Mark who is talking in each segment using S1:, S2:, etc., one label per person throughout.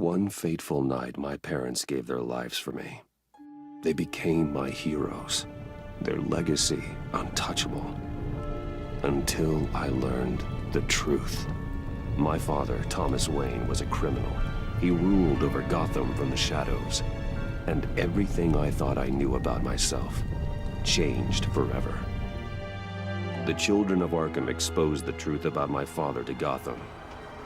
S1: One fateful night, my parents gave their lives for me. They became my heroes, their legacy untouchable. Until I learned the truth. My father, Thomas Wayne, was a criminal. He ruled over Gotham from the shadows. And everything I thought I knew about myself changed forever. The children of Arkham exposed the truth about my father to Gotham.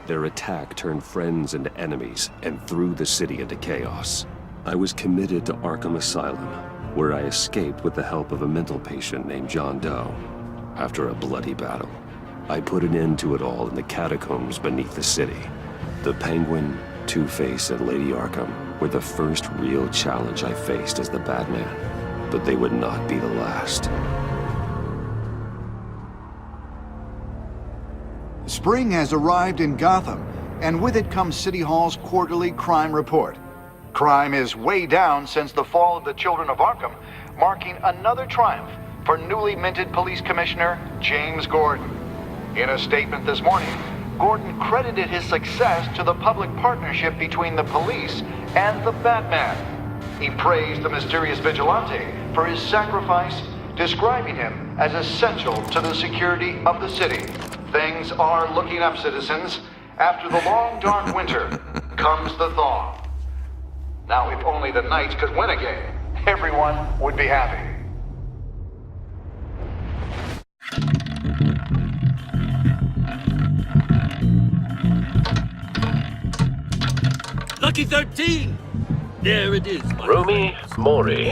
S1: Their attack turned friends into enemies and threw the city into chaos. I was committed to Arkham Asylum, where I escaped with the help of a mental patient named John Doe. After a bloody battle, I put an end to it all in the catacombs beneath the city. The Penguin, Two-Face, and Lady Arkham were the first real challenge I faced as the Batman, but they would not be the last.
S2: Spring has arrived in Gotham, and with it comes City Hall's quarterly crime report. Crime is way down since the fall of the Children of Arkham, marking another triumph for newly minted Police Commissioner James Gordon. In a statement this morning, Gordon credited his success to the public partnership between the police and the Batman. He praised the mysterious vigilante for his sacrifice, describing him as essential to the security of the city. Things are looking up, citizens. After the long, dark winter comes the thaw. Now, if only the Knights could win again, everyone would be happy.
S3: Lucky 13! There it is.
S4: Romy Mori,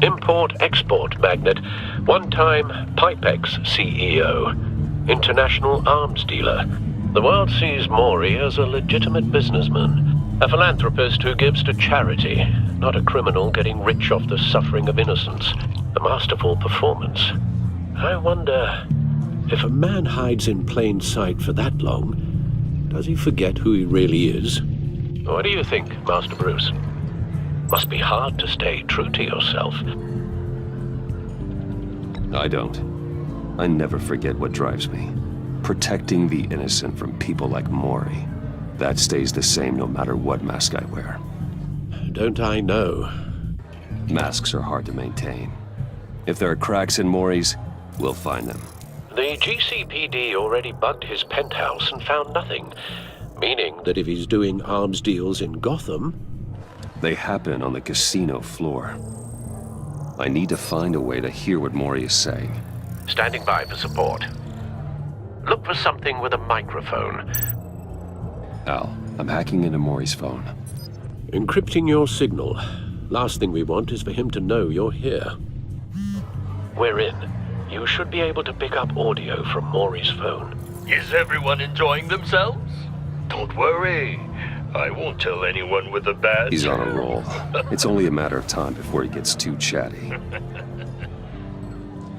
S4: import-export magnate, one-time Pipex CEO, international arms dealer. The world sees Mori as a legitimate businessman, a philanthropist who gives to charity, not a criminal getting rich off the suffering of innocence. A masterful performance. I wonder, if a man hides in plain sight for that long, does he forget who he really is? What do you think, Master Bruce? Must be hard to stay true to yourself.
S1: I don't. I never forget what drives me. Protecting the innocent from people like Mori. That stays the same no matter what mask I wear.
S4: Don't I know?
S1: Masks are hard to maintain. If there are cracks in Mori's, we'll find them.
S4: The GCPD already bugged his penthouse and found nothing. Meaning that if he's doing arms deals in Gotham...
S1: They happen on the casino floor. I need to find a way to hear what Mori is saying.
S4: Standing by for support. Look for something with a microphone.
S1: Al, I'm hacking into Mori's phone.
S4: Encrypting your signal. Last thing we want is for him to know you're here. We're in. You should be able to pick up audio from Mori's phone.
S3: Is everyone enjoying themselves? Don't worry. I won't tell anyone with a badge.
S1: He's on a roll. It's only a matter of time before he gets too chatty.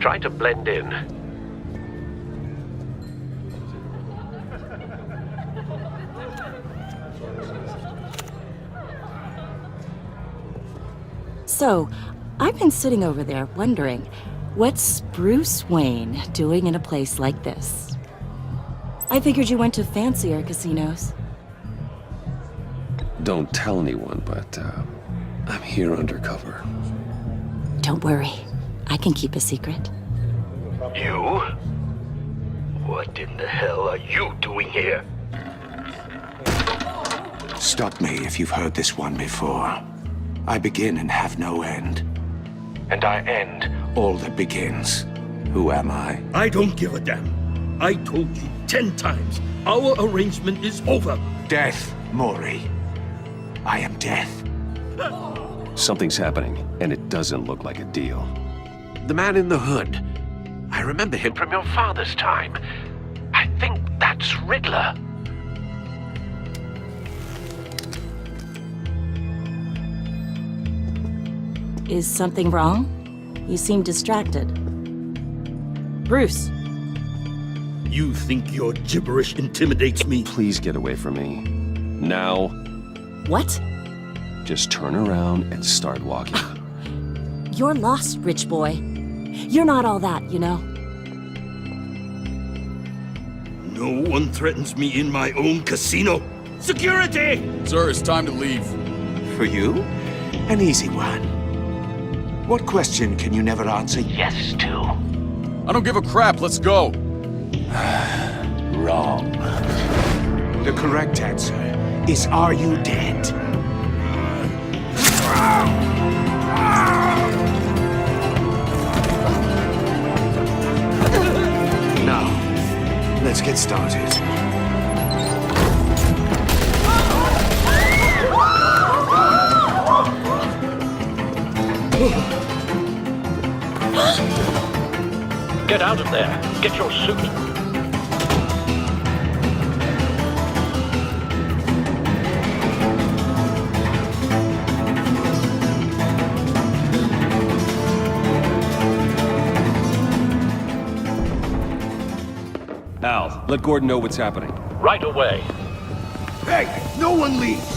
S4: Try to blend in.
S5: So, I've been sitting over there wondering, what's Bruce Wayne doing in a place like this? I figured you went to fancier casinos.
S1: Don't tell anyone, but I'm here undercover.
S5: Don't worry. I can keep a secret.
S3: You? What in the hell are you doing here?
S6: Stop me if you've heard this one before. I begin and have no end. And I end all that begins. Who am I?
S3: I don't give a damn. I told you 10 times. Our arrangement is over.
S6: Death, Mori. I am death.
S1: Something's happening, and it doesn't look like a deal.
S4: The man in the hood. I remember him from your father's time. I think that's Riddler.
S5: Is something wrong? You seem distracted. Bruce.
S3: You think your gibberish intimidates me?
S1: Please get away from me. Now.
S5: What?
S1: Just turn around and start walking.
S5: You're lost, rich boy. You're not all that, you know.
S3: No one threatens me in my own casino.
S7: Security!
S8: Sir, it's time to leave.
S6: For you? An easy one. What question can you never answer yes to?
S8: I don't give a crap, let's go.
S6: Wrong. The correct answer is, are you dead? Now, let's get started.
S4: Get out of there. Get your suit.
S1: Al, let Gordon know what's happening.
S4: Right away.
S6: Hey, no one leaves!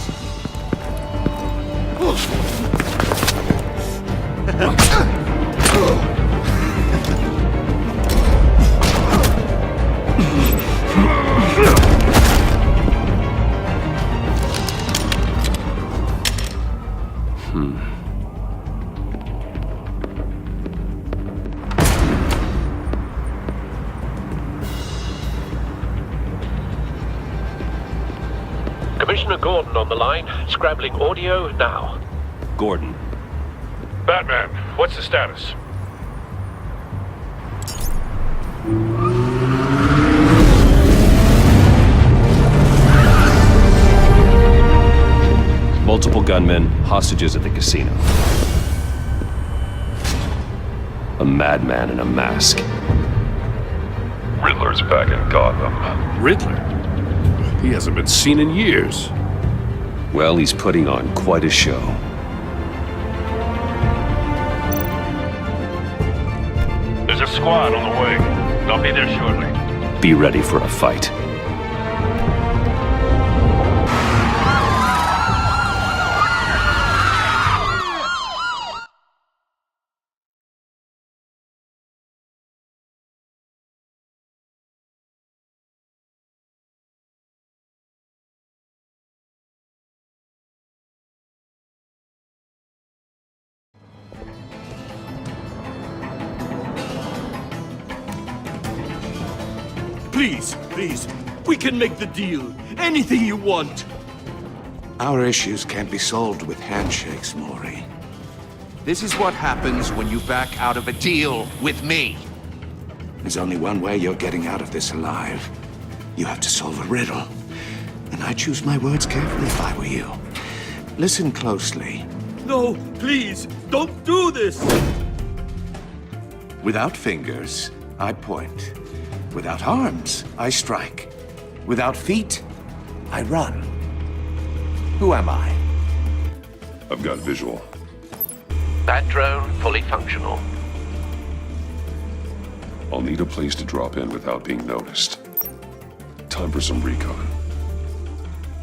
S4: Commissioner Gordon on the line, scrabbling audio now.
S1: Gordon.
S3: Batman, what's the status?
S1: Multiple gunmen, hostages at the casino. A madman in a mask.
S3: Riddler's back in Gotham.
S7: Riddler? He hasn't been seen in years.
S1: Well, he's putting on quite a show.
S3: There's a squad on the way. They'll be there shortly.
S1: Be ready for a fight.
S7: Please, we can make the deal. Anything you want.
S6: Our issues can't be solved with handshakes, Maury.
S9: This is what happens when you back out of a deal with me.
S6: There's only one way you're getting out of this alive. You have to solve a riddle. And I choose my words carefully if I were you. Listen closely.
S7: No, please, don't do this!
S6: Without fingers, I point. Without arms, I strike. Without feet, I run. Who am I?
S1: I've got visual.
S4: Bat drone fully functional.
S1: I'll need a place to drop in without being noticed. Time for some recon.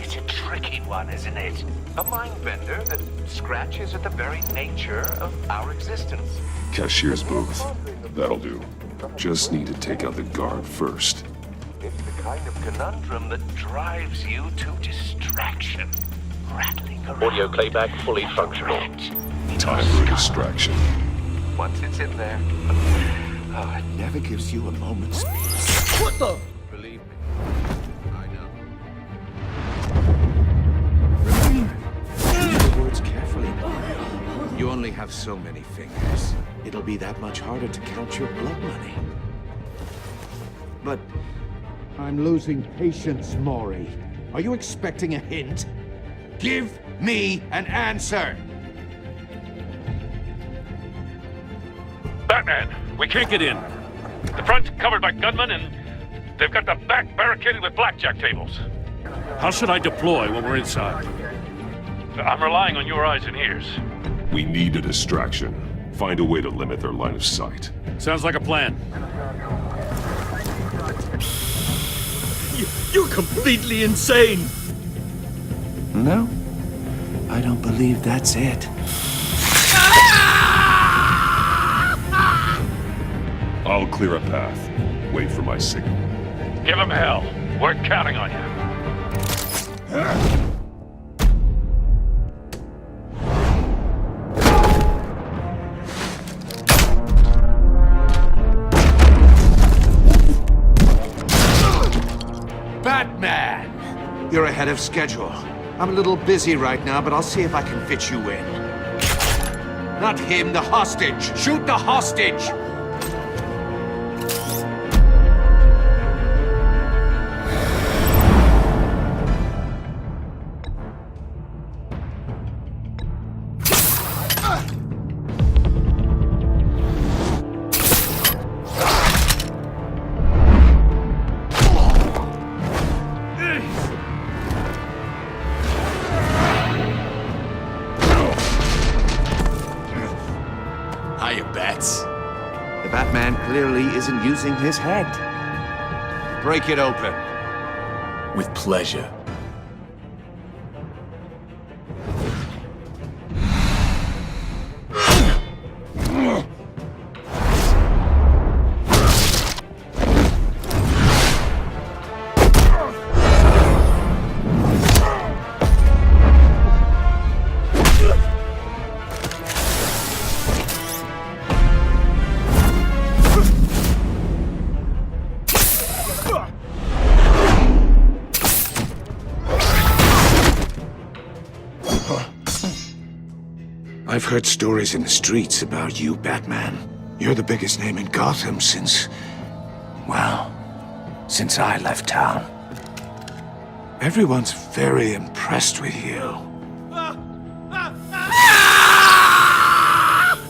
S9: It's a tricky one, isn't it? A mind bender that scratches at the very nature of our existence.
S1: Cashier's booth. That'll do. Just need to take out the guard first.
S9: It's the kind of conundrum that drives you to distraction. Rattling around.
S4: Audio playback fully functional.
S1: Time for a distraction.
S9: Once it's in there, it never gives you a moment's peace.
S7: What the?
S9: Believe me, I know.
S6: Choose your words carefully, Maury. You only have so many fingers. It'll be that much harder to count your blood money. But I'm losing patience, Maury. Are you expecting a hint? Give me an answer!
S3: Batman, we can't get in. The front's covered by gunmen, and they've got the back barricaded with blackjack tables.
S7: How should I deploy when we're inside?
S3: I'm relying on your eyes and ears.
S1: We need a distraction. Find a way to limit their line of sight.
S7: Sounds like a plan. You're completely insane!
S6: No, I don't believe that's it.
S1: I'll clear a path. Wait for my signal.
S3: Give him hell. We're counting on you.
S6: Batman! You're ahead of schedule. I'm a little busy right now, but I'll see if I can fit you in. Not him, the hostage! Shoot the hostage! The Batman clearly isn't using his head. Break it open.
S8: With pleasure.
S6: I've heard stories in the streets about you, Batman. You're the biggest name in Gotham since I left town. Everyone's very impressed with you.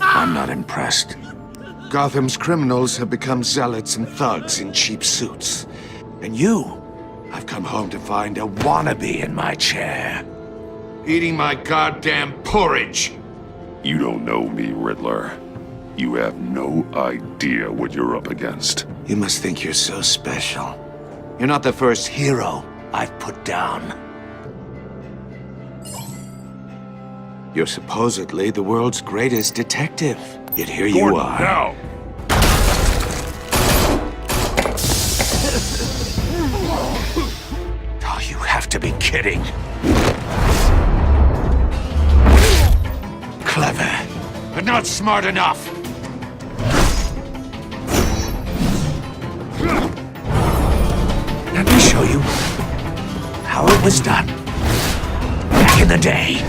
S6: I'm not impressed. Gotham's criminals have become zealots and thugs in cheap suits. And you, I've come home to find a wannabe in my chair. Eating my goddamn porridge.
S1: You don't know me, Riddler. You have no idea what you're up against.
S6: You must think you're so special. You're not the first hero I've put down. You're supposedly the world's greatest detective. Yet here you are.
S1: Now!
S6: Oh, you have to be kidding. Clever, but not smart enough. Let me show you how it was done back in the day.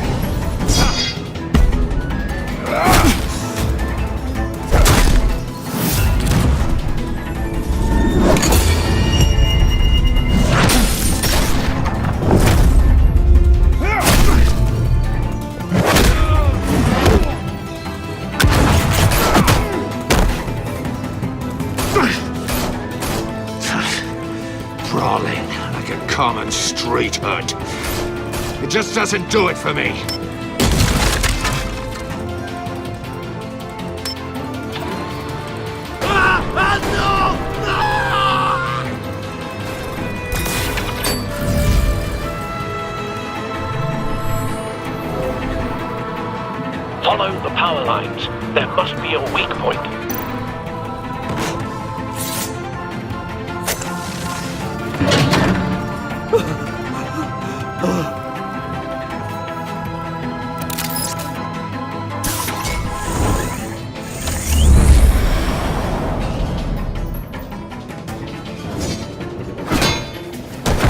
S6: Brawling like a common street hood. It just doesn't do it for me.
S4: Follow the power lines. There must be a weak point.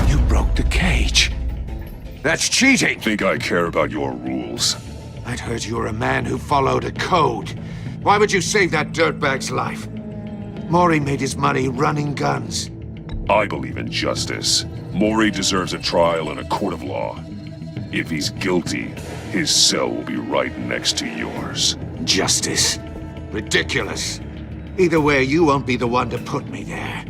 S6: You broke the cage. That's cheating!
S1: Think I care about your rules?
S6: I'd heard you were a man who followed a code. Why would you save that dirtbag's life? Maury made his money running guns.
S1: I believe in justice. Maury deserves a trial in a court of law. If he's guilty, his cell will be right next to yours.
S6: Justice? Ridiculous. Either way, you won't be the one to put me there.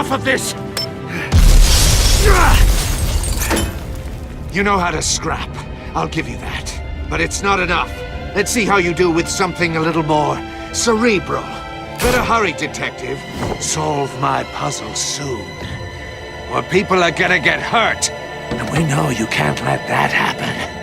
S6: enough of this! You know how to scrap. I'll give you that. But it's not enough. Let's see how you do with something a little more cerebral. Better hurry, detective. Solve my puzzle soon. Or people are gonna get hurt. And we know you can't let that happen.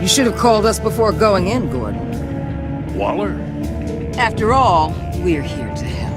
S10: You should have called us before going in, Gordon.
S3: Waller?
S10: After all, we're here to help.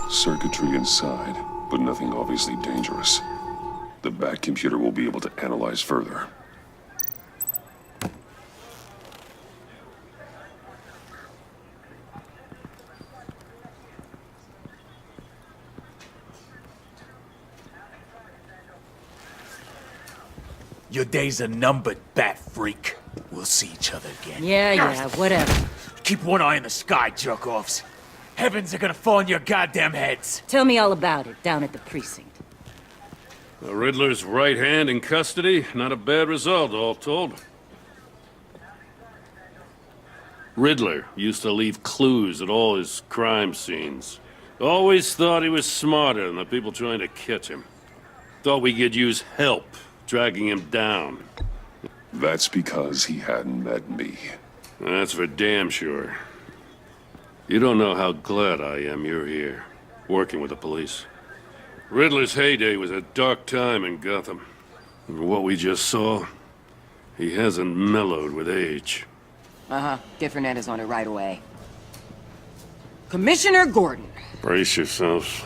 S1: Circuitry inside, but nothing obviously dangerous. The Bat computer will be able to analyze further.
S8: Your days are numbered, Bat Freak. We'll see each other again.
S5: Yeah, whatever.
S8: Keep one eye in the sky, jerk-offs. Heavens are gonna fall on your goddamn heads.
S5: Tell me all about it down at the precinct.
S3: The Riddler's right hand in custody. Not a bad result, all told. Riddler used to leave clues at all his crime scenes. Always thought he was smarter than the people trying to catch him. Thought we could use help dragging him down.
S1: That's because he hadn't met me.
S3: That's for damn sure. You don't know how glad I am you're here, working with the police. Riddler's heyday was a dark time in Gotham. And what we just saw, he hasn't mellowed with age.
S10: Get Fernandez on it right away. Commissioner Gordon.
S3: Brace yourselves.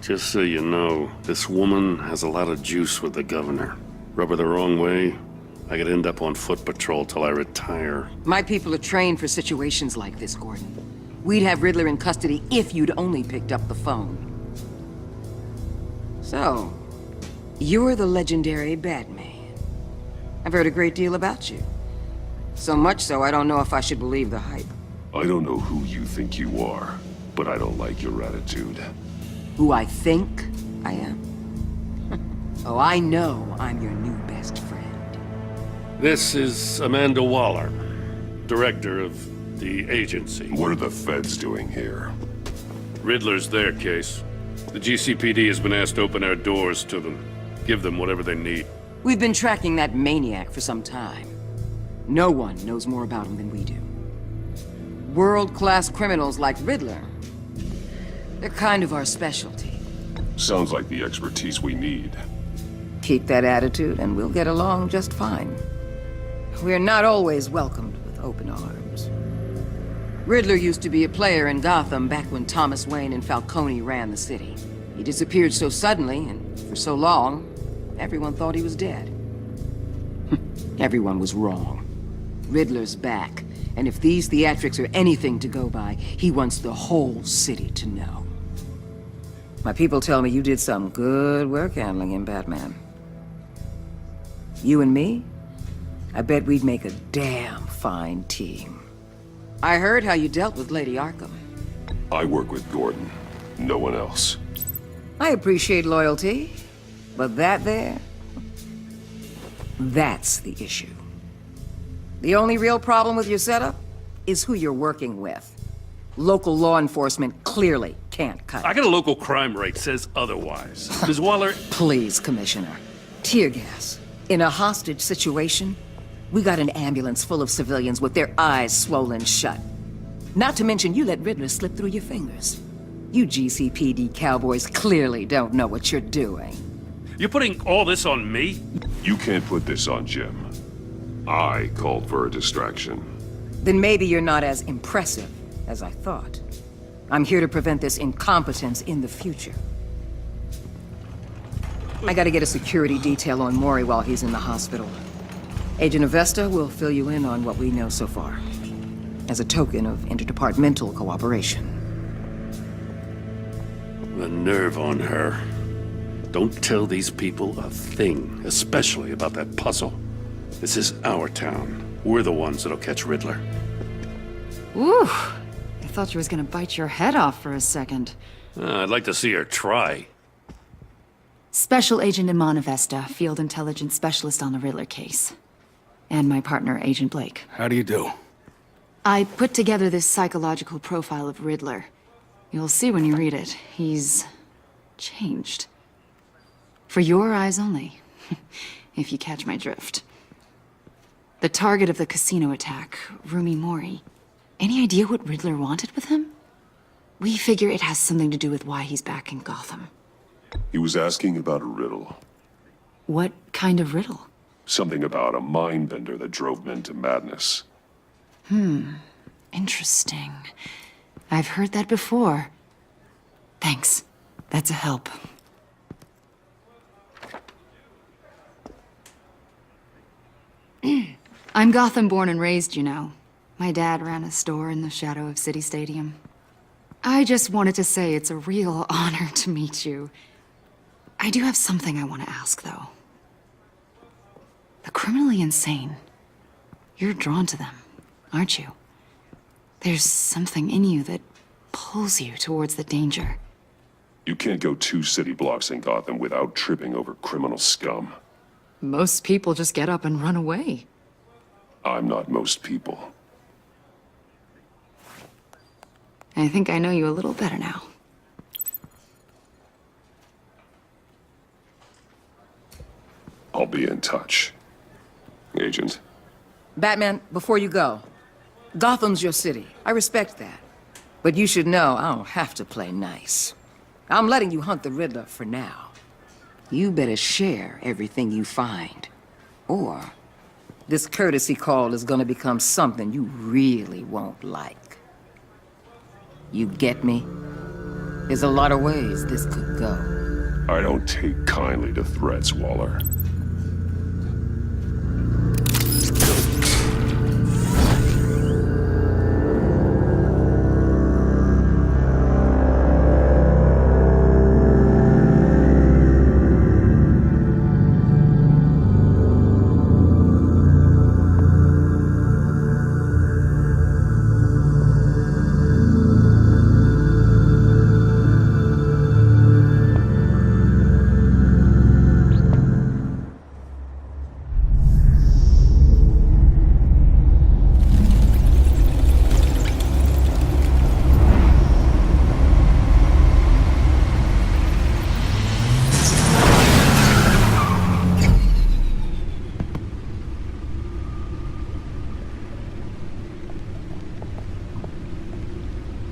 S3: Just so you know, this woman has a lot of juice with the governor. Rub her the wrong way, I could end up on foot patrol till I retire.
S10: My people are trained for situations like this, Gordon. We'd have Riddler in custody if you'd only picked up the phone. So, you're the legendary Batman. I've heard a great deal about you. So much so, I don't know if I should believe the hype.
S1: I don't know who you think you are, but I don't like your attitude.
S10: Who I think I am? Oh, I know I'm your new best friend.
S3: This is Amanda Waller, director of the agency.
S1: What are the feds doing here?
S3: Riddler's their case. The GCPD has been asked to open our doors to them. Give them whatever they need.
S10: We've been tracking that maniac for some time. No one knows more about him than we do. World-class criminals like Riddler. They're kind of our specialty.
S1: Sounds like the expertise we need.
S10: Keep that attitude and we'll get along just fine. We're not always welcomed with open arms. Riddler used to be a player in Gotham back when Thomas Wayne and Falcone ran the city. He disappeared so suddenly and for so long, everyone thought he was dead. Everyone was wrong. Riddler's back, and if these theatrics are anything to go by, he wants the whole city to know. My people tell me you did some good work handling him, Batman. You and me? I bet we'd make a damn fine team. I heard how you dealt with Lady Arkham.
S1: I work with Gordon. No one else.
S10: I appreciate loyalty, but that there? That's the issue. The only real problem with your setup is who you're working with. Local law enforcement clearly can't cut it.
S3: I got a local crime rate says otherwise. Ms. Waller...
S10: Please, Commissioner. Tear gas. In a hostage situation, we got an ambulance full of civilians with their eyes swollen shut. Not to mention you let Riddler slip through your fingers. You GCPD cowboys clearly don't know what you're doing.
S3: You're putting all this on me?
S1: You can't put this on Jim. I called for a distraction.
S10: Then maybe you're not as impressive as I thought. I'm here to prevent this incompetence in the future. I gotta get a security detail on Maury while he's in the hospital. Agent Avesta will fill you in on what we know so far, as a token of interdepartmental cooperation.
S3: The nerve on her. Don't tell these people a thing, especially about that puzzle. This is our town. We're the ones that'll catch Riddler.
S11: Ooh, I thought you was gonna bite your head off for a second.
S3: I'd like to see her try.
S11: Special Agent Iman Avesta, Field Intelligence Specialist on the Riddler case. And my partner, Agent Blake.
S6: How do you do?
S11: I put together this psychological profile of Riddler. You'll see when you read it. He's changed. For your eyes only, if you catch my drift. The target of the casino attack, Rumi Mori. Any idea what Riddler wanted with him? We figure it has something to do with why he's back in Gotham.
S1: He was asking about a riddle.
S11: What kind of riddle?
S1: Something about a mind bender that drove men to madness.
S11: Interesting. I've heard that before. Thanks. That's a help. I'm Gotham born and raised, you know. My dad ran a store in the shadow of City Stadium. I just wanted to say it's a real honor to meet you. I do have something I want to ask, though. The criminally insane. You're drawn to them, aren't you? There's something in you that pulls you towards the danger.
S1: You can't go 2 city blocks in Gotham without tripping over criminal scum.
S11: Most people just get up and run away.
S1: I'm not most people.
S11: I think I know you a little better now.
S1: I'll be in touch. Agent.
S10: Batman, before you go, Gotham's your city. I respect that. But you should know I don't have to play nice. I'm letting you hunt the Riddler for now. You better share everything you find. Or this courtesy call is gonna become something you really won't like. You get me? There's a lot of ways this could go.
S1: I don't take kindly to threats, Waller.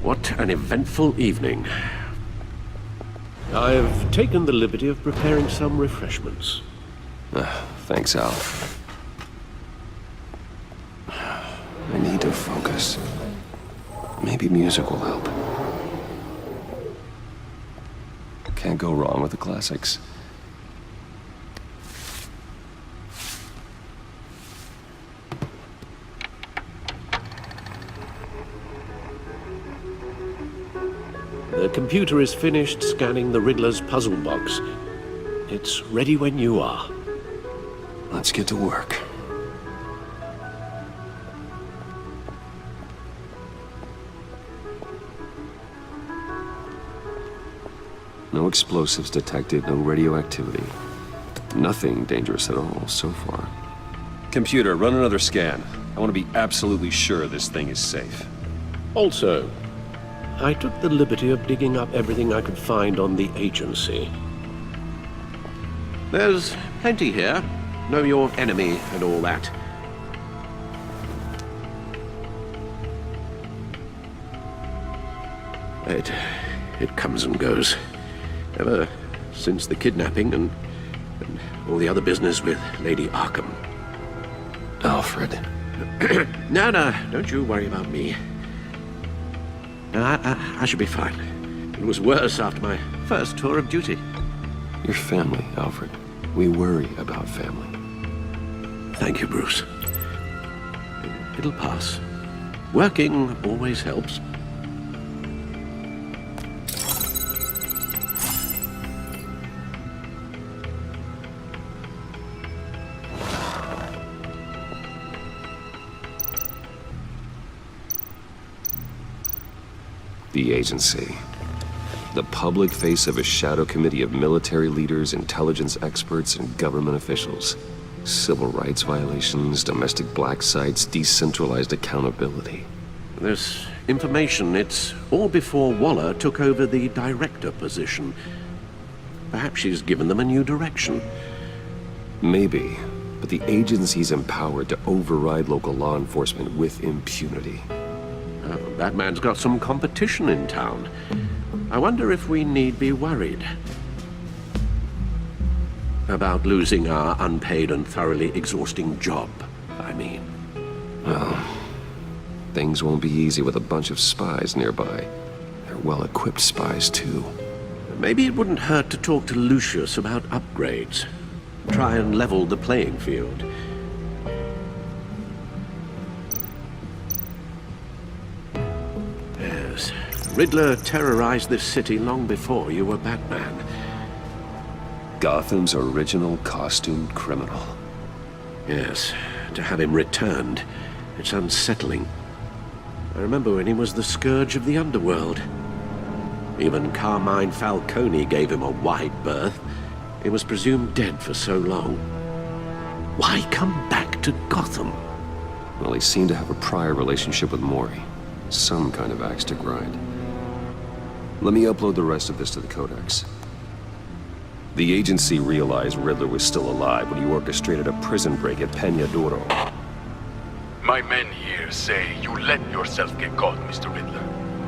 S12: What an eventful evening. I've taken the liberty of preparing some refreshments.
S1: Thanks, Al. I need to focus. Maybe music will help. Can't go wrong with the classics.
S12: The computer is finished scanning the Riddler's puzzle box. It's ready when you are.
S1: Let's get to work. No explosives detected, no radioactivity. Nothing dangerous at all so far.
S13: Computer, run another scan. I want to be absolutely sure this thing is safe.
S12: Also, I took the liberty of digging up everything I could find on the agency. There's plenty here. Know your enemy and all that. It comes and goes. Ever since the kidnapping and all the other business with Lady Arkham.
S1: Alfred.
S12: No, don't you worry about me. I should be fine. It was worse after my first tour of duty.
S1: Your family, Alfred. We worry about family.
S12: Thank you, Bruce. It'll pass. Working always helps.
S1: The agency. The public face of a shadow committee of military leaders, intelligence experts, and government officials. Civil rights violations, domestic black sites, decentralized accountability.
S12: This information, it's all before Waller took over the director position. Perhaps she's given them a new direction.
S1: Maybe, but the agency's empowered to override local law enforcement with impunity.
S12: Oh, Batman's got some competition in town. I wonder if we need be worried about losing our unpaid and thoroughly exhausting job, I mean.
S1: Well, things won't be easy with a bunch of spies nearby. They're well-equipped spies, too.
S12: Maybe it wouldn't hurt to talk to Lucius about upgrades. Try and level the playing field. Yes, Riddler terrorized this city long before you were Batman.
S1: Gotham's original costumed criminal.
S12: Yes, to have him returned, it's unsettling. I remember when he was the scourge of the underworld. Even Carmine Falcone gave him a wide berth. He was presumed dead for so long. Why come back to Gotham?
S1: Well, he seemed to have a prior relationship with Mori. Some kind of axe to grind. Let me upload the rest of this to the Codex. The agency realized Riddler was still alive when he orchestrated a prison break at Peñadoro.
S14: My men here say you let yourself get caught, Mr. Riddler.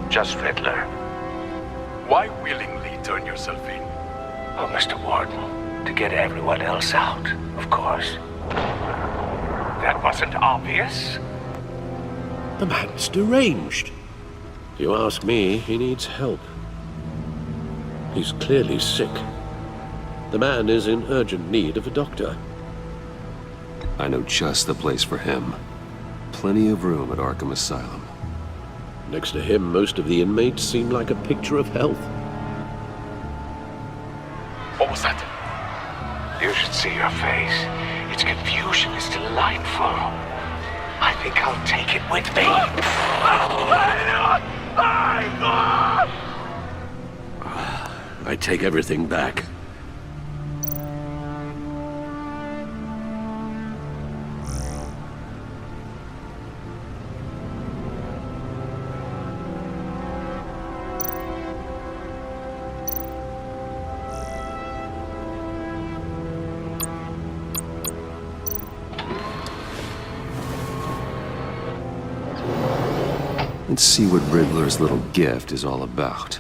S9: Just Riddler.
S14: Why willingly turn yourself in?
S9: Oh, Mr. Warden, to get everyone else out, of course. That wasn't obvious.
S12: The man's deranged. If you ask me, he needs help. He's clearly sick. The man is in urgent need of a doctor.
S1: I know just the place for him. Plenty of room at Arkham Asylum.
S12: Next to him, most of the inmates seem like a picture of health.
S14: What was that?
S9: You should see your face. Its confusion is delightful. I think I'll take it with me.
S12: I take everything back.
S1: Let's see what Riddler's little gift is all about.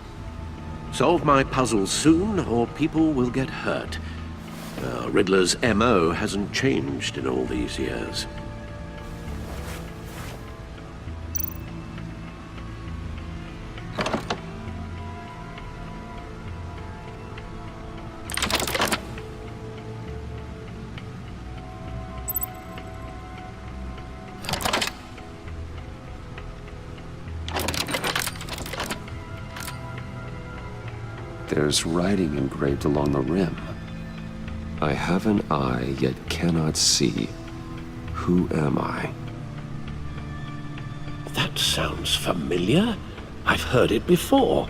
S12: Solve my puzzle soon, or people will get hurt. Riddler's M.O. hasn't changed in all these years.
S1: There's writing engraved along the rim. I have an eye, yet cannot see. Who am I?
S12: That sounds familiar. I've heard it before.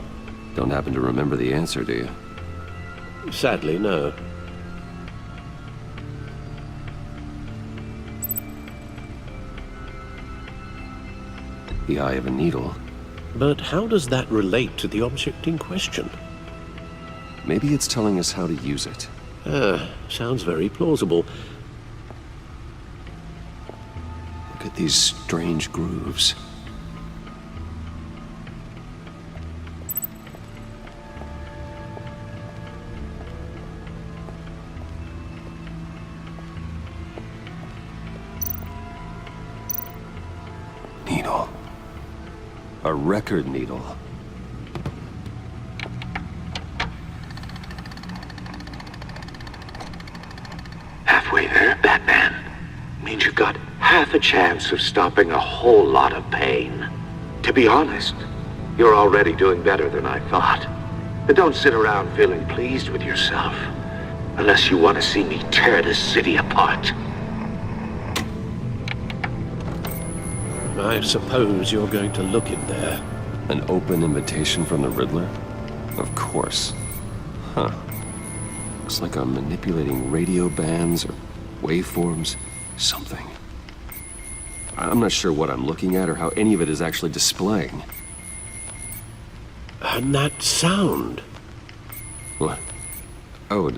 S1: Don't happen to remember the answer, do you?
S12: Sadly, no.
S1: The eye of a needle.
S12: But how does that relate to the object in question?
S1: Maybe it's telling us how to use it.
S12: Sounds very plausible.
S1: Look at these strange grooves. Needle. A record needle.
S15: Halfway there, Batman. Means you've got half a chance of stopping a whole lot of pain. To be honest, you're already doing better than I thought. But don't sit around feeling pleased with yourself. Unless you want to see me tear this city apart.
S12: I suppose you're going to look in there.
S1: An open invitation from the Riddler? Of course. Huh. Looks like I'm manipulating radio bands or waveforms. Something. I'm not sure what I'm looking at or how any of it is actually displaying.
S12: And that sound?
S1: What? Oh,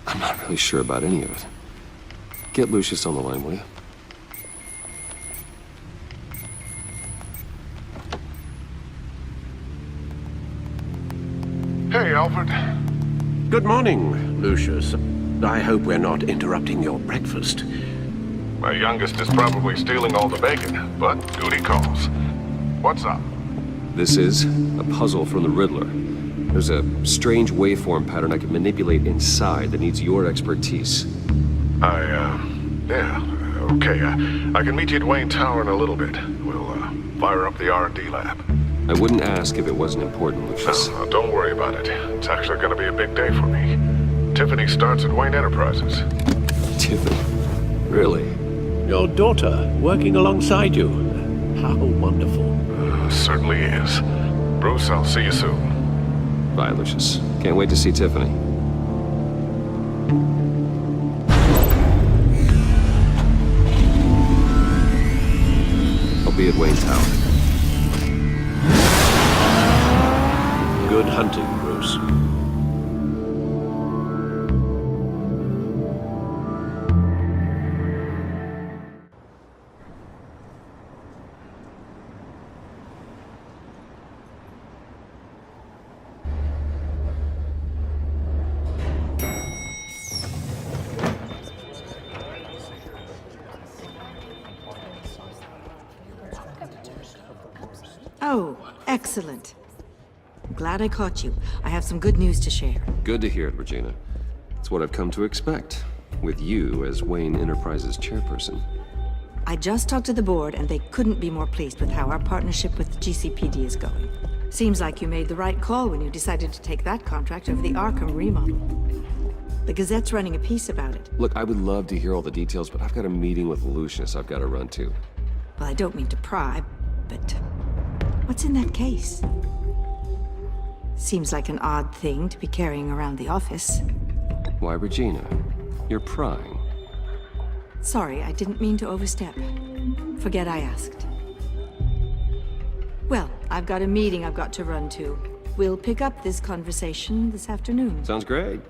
S1: I'm not really sure about any of it. Get Lucius on the line, will you?
S6: Hey, Alfred.
S12: Good morning, Lucius. I hope we're not interrupting your breakfast.
S6: My youngest is probably stealing all the bacon, but duty calls. What's up?
S1: This is a puzzle from the Riddler. There's a strange waveform pattern I can manipulate inside that needs your expertise.
S6: Yeah, okay. I can meet you at Wayne Tower in a little bit. We'll, fire up the R&D lab.
S1: I wouldn't ask if it wasn't important, Lucius.
S6: No, don't worry about it. It's actually gonna be a big day for me. Tiffany starts at Wayne Enterprises.
S1: Tiffany? Really?
S12: Your daughter, working alongside you. How wonderful.
S6: Certainly is. Bruce, I'll see you soon.
S1: Bye, Lucius. Can't wait to see Tiffany. I'll be at Wayne Tower.
S12: Good hunting, Bruce.
S16: Oh, excellent. Glad I caught you. I have some good news to share.
S1: Good to hear it, Regina. It's what I've come to expect, with you as Wayne Enterprises chairperson.
S16: I just talked to the board, and they couldn't be more pleased with how our partnership with GCPD is going. Seems like you made the right call when you decided to take that contract over the Arkham remodel. The Gazette's running a piece about it.
S1: Look, I would love to hear all the details, but I've got a meeting with Lucius I've got to run to.
S16: Well, I don't mean to pry, but what's in that case? Seems like an odd thing to be carrying around the office.
S1: Why, Regina? You're prying.
S16: Sorry, I didn't mean to overstep. Forget I asked. Well, I've got a meeting I've got to run to. We'll pick up this conversation this afternoon.
S1: Sounds great.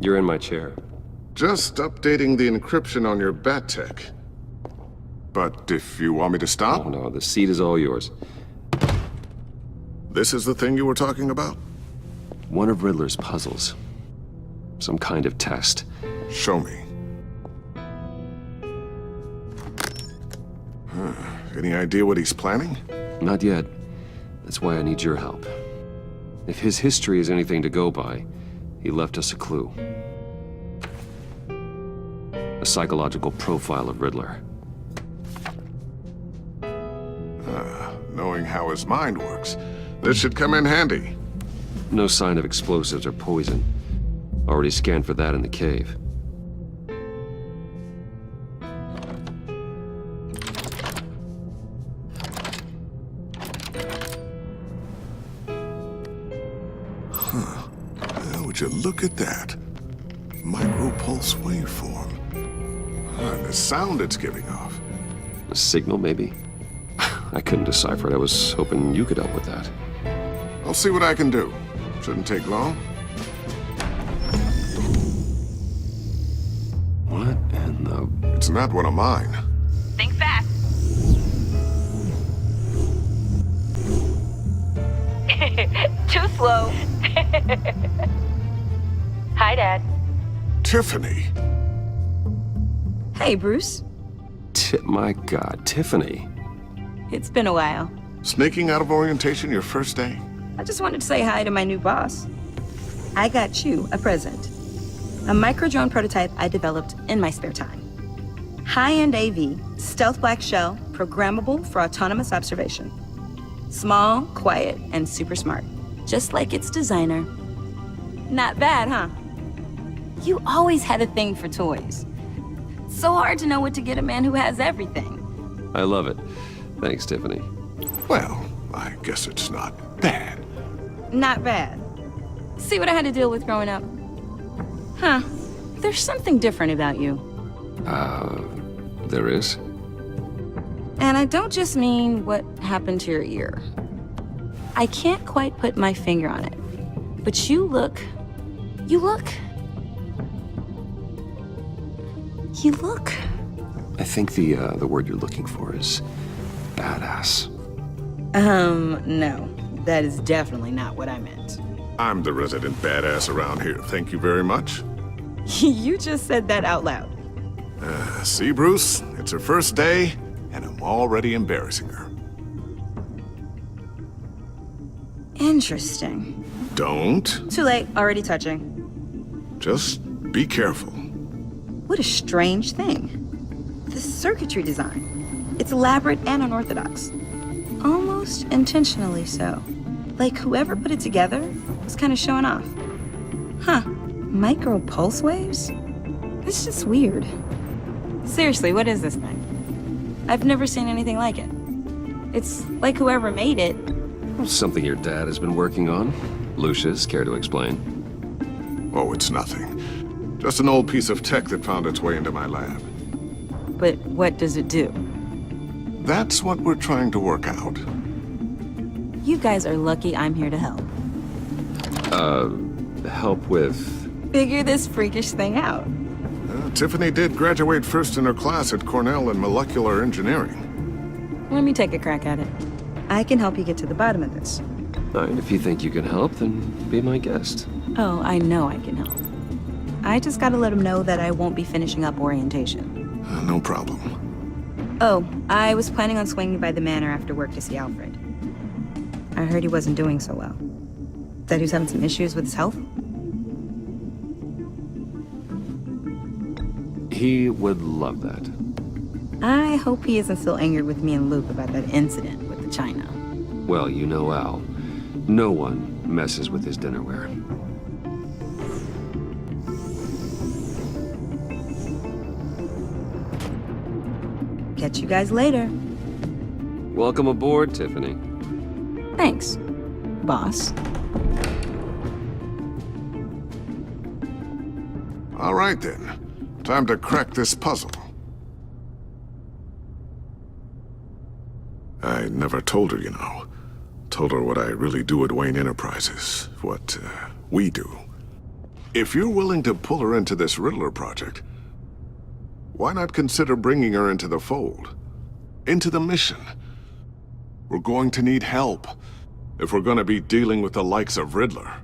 S1: You're in my chair.
S6: Just updating the encryption on your bat tech. But if you want me to stop?
S1: Oh, no, the seat is all yours.
S6: This is the thing you were talking about?
S1: One of Riddler's puzzles. Some kind of test.
S6: Show me. Any idea what he's planning?
S1: Not yet. That's why I need your help. If his history is anything to go by, he left us a clue. A psychological profile of Riddler.
S6: Knowing how his mind works, this should come in handy.
S1: No sign of explosives or poison. Already scanned for that in the cave.
S17: Huh. Well, would you look at that? Micro-pulse waveform. And the sound it's giving off.
S1: A signal, maybe? I couldn't decipher it. I was hoping you could help with that.
S17: I'll see what I can do. Shouldn't take long.
S1: What in the...
S17: It's not one of mine.
S18: Think fast. Too slow. Hi, Dad.
S17: Tiffany.
S5: Hey, Bruce.
S1: My God, Tiffany.
S5: It's been a while.
S17: Sneaking out of orientation your first day?
S5: I just wanted to say hi to my new boss. I got you a present. A micro-drone prototype I developed in my spare time. High-end AV, stealth black shell, programmable for autonomous observation. Small, quiet, and super smart. Just like its designer. Not bad, huh? You always had a thing for toys. So hard to know what to get a man who has everything.
S1: I love it. Thanks, Tiffany.
S17: Well, I guess it's not bad.
S5: Not bad. See what I had to deal with growing up? Huh. There's something different about you.
S1: There is?
S5: And I don't just mean what happened to your ear. I can't quite put my finger on it. But you look...
S1: I think the word you're looking for is badass.
S5: No. That is definitely not what I meant.
S17: I'm the resident badass around here. Thank you very much.
S5: You just said that out loud.
S17: See, Bruce? It's her first day, and I'm already embarrassing her.
S5: Interesting.
S17: Don't.
S5: Too late. Already touching.
S17: Just be careful.
S5: What a strange thing. The circuitry design. It's elaborate and unorthodox. Almost intentionally so. Like whoever put it together was kind of showing off. Huh. Micro pulse waves? It's just weird. Seriously, what is this thing? I've never seen anything like it. It's like whoever made it.
S1: Something your dad has been working on. Lucius, care to explain?
S17: Oh, it's nothing. Just an old piece of tech that found its way into my lab.
S5: But what does it do?
S17: That's what we're trying to work out.
S5: You guys are lucky I'm here to help.
S1: Help with...
S5: Figure this freakish thing out.
S17: Tiffany did graduate first in her class at Cornell in molecular engineering.
S5: Let me take a crack at it. I can help you get to the bottom of this.
S1: All right, if you think you can help, then be my guest.
S5: Oh, I know I can help. I just gotta let him know that I won't be finishing up orientation.
S17: No problem.
S5: Oh, I was planning on swinging by the Manor after work to see Alfred. I heard he wasn't doing so well. That he was having some issues with his health?
S1: He would love that.
S5: I hope he isn't still angered with me and Luke about that incident with the china.
S1: Well, you know Al. No one messes with his dinnerware.
S5: Catch you guys later.
S1: Welcome aboard, Tiffany.
S5: Thanks, boss.
S17: All right, then. Time to crack this puzzle. I never told her, you know. Told her what I really do at Wayne Enterprises. What, we do. If you're willing to pull her into this Riddler project, why not consider bringing her into the fold? Into the mission? We're going to need help if we're going to be dealing with the likes of Riddler.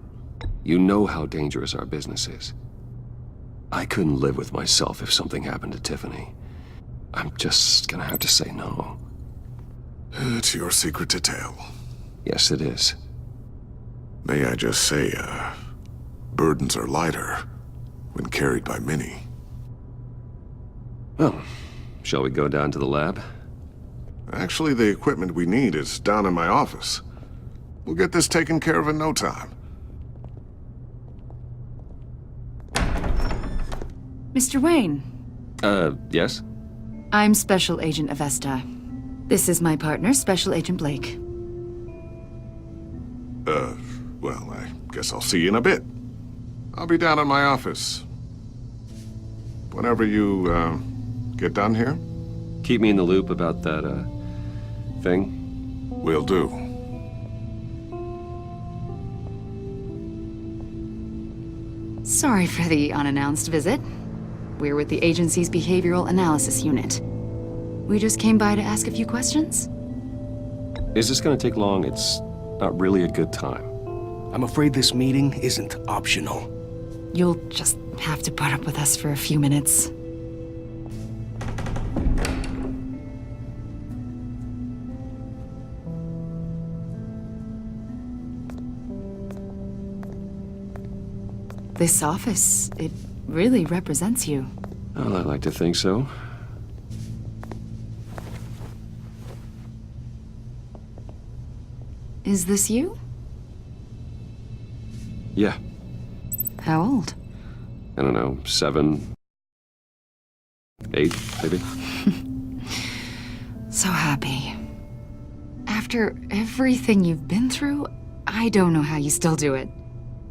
S1: You know how dangerous our business is. I couldn't live with myself if something happened to Tiffany. I'm just gonna have to say no.
S17: It's your secret to tell.
S1: Yes, it is.
S17: May I just say, burdens are lighter when carried by many.
S1: Well, shall we go down to the lab?
S17: Actually, the equipment we need is down in my office. We'll get this taken care of in no time.
S11: Mr. Wayne.
S1: Yes?
S11: I'm Special Agent Avesta. This is my partner, Special Agent Blake.
S17: Well, I guess I'll see you in a bit. I'll be down in my office. Whenever you, get done here.
S13: Keep me in the loop about that, thing.
S17: Will do.
S11: Sorry for the unannounced visit. We're with the agency's behavioral analysis unit. We just came by to ask a few questions.
S13: Is this gonna take long? It's not really a good time.
S7: I'm afraid this meeting isn't optional.
S11: You'll just have to put up with us for a few minutes. This office, it really represents you.
S13: Well, I like to think so.
S11: Is this you?
S13: Yeah.
S11: How old?
S13: I don't know, 7, 8, maybe?
S11: So happy. After everything you've been through, I don't know how you still do it.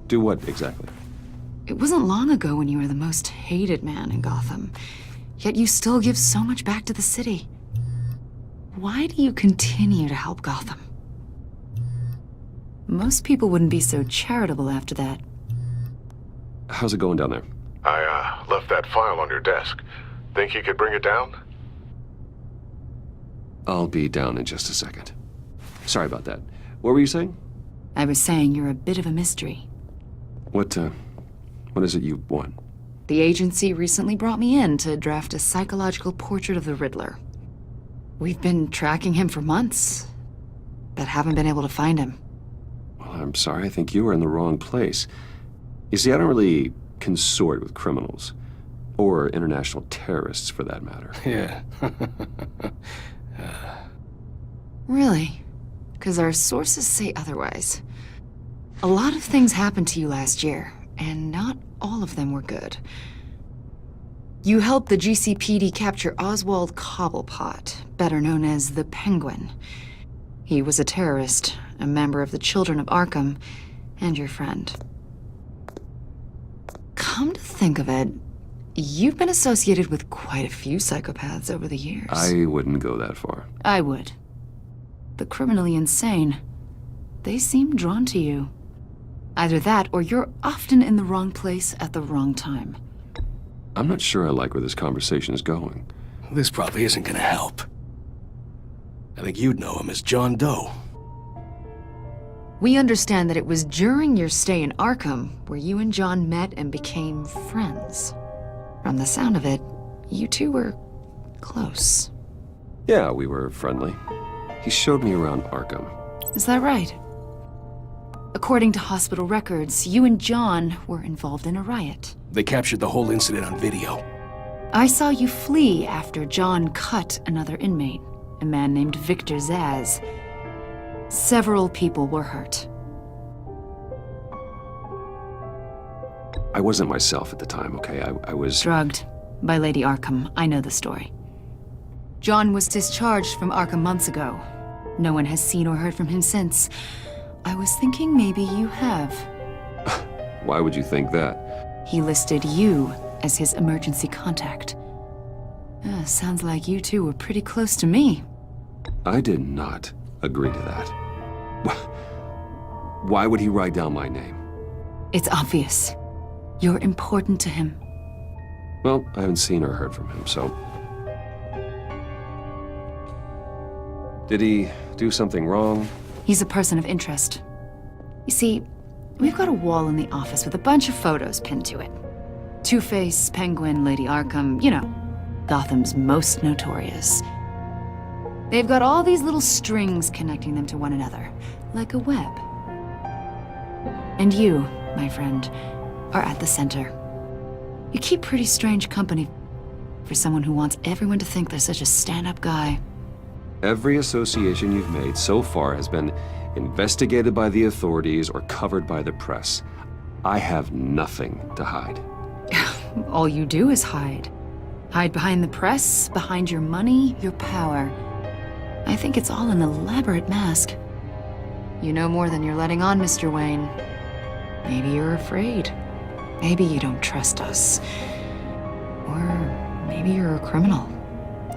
S13: Do what, exactly?
S11: It wasn't long ago when you were the most hated man in Gotham, yet you still give so much back to the city. Why do you continue to help Gotham? Most people wouldn't be so charitable after that.
S13: How's it going down there?
S17: I, left that file on your desk. Think you could bring it down?
S13: I'll be down in just a second. Sorry about that. What were you saying?
S11: I was saying you're a bit of a mystery.
S13: What is it you want?
S11: The agency recently brought me in to draft a psychological portrait of the Riddler. We've been tracking him for months, but haven't been able to find him.
S13: Well, I'm sorry, I think you were in the wrong place. You see, I don't really consort with criminals. Or international terrorists, for that matter.
S7: Yeah.
S11: Really? Because our sources say otherwise. A lot of things happened to you last year, and not all of them were good. You helped the GCPD capture Oswald Cobblepot, better known as the Penguin. He was a terrorist, a member of the Children of Arkham, and your friend. Come to think of it, you've been associated with quite a few psychopaths over the years.
S13: I wouldn't go that far.
S11: I would. The criminally insane. They seem drawn to you. Either that, or you're often in the wrong place at the wrong time.
S13: I'm not sure I like where this conversation is going.
S7: This probably isn't gonna help. I think you'd know him as John Doe.
S11: We understand that it was during your stay in Arkham where you and John met and became friends. From the sound of it, you two were close.
S13: Yeah, we were friendly. He showed me around Arkham.
S11: Is that right? According to hospital records, you and John were involved in a riot.
S7: They captured the whole incident on video.
S11: I saw you flee after John cut another inmate, a man named Victor Zaz. Several people were hurt.
S13: I wasn't myself at the time, okay? I was...
S11: Drugged by Lady Arkham. I know the story. John was discharged from Arkham months ago. No one has seen or heard from him since. I was thinking maybe you have.
S13: Why would you think that?
S11: He listed you as his emergency contact. Sounds like you two were pretty close to me.
S13: I did not agree to that. Why would he write down my name?
S11: It's obvious. You're important to him.
S13: Well, I haven't seen or heard from him, so... Did he do something wrong?
S11: He's a person of interest. You see, we've got a wall in the office with a bunch of photos pinned to it. Two-Face, Penguin, Lady Arkham, you know, Gotham's most notorious. They've got all these little strings connecting them to one another, like a web. And you, my friend, are at the center. You keep pretty strange company for someone who wants everyone to think they're such a stand-up guy.
S13: Every association you've made so far has been investigated by the authorities or covered by the press. I have nothing to hide.
S11: All you do is hide. Hide behind the press, behind your money, your power. I think it's all an elaborate mask. You know more than you're letting on, Mr. Wayne. Maybe you're afraid. Maybe you don't trust us. Or maybe you're a criminal,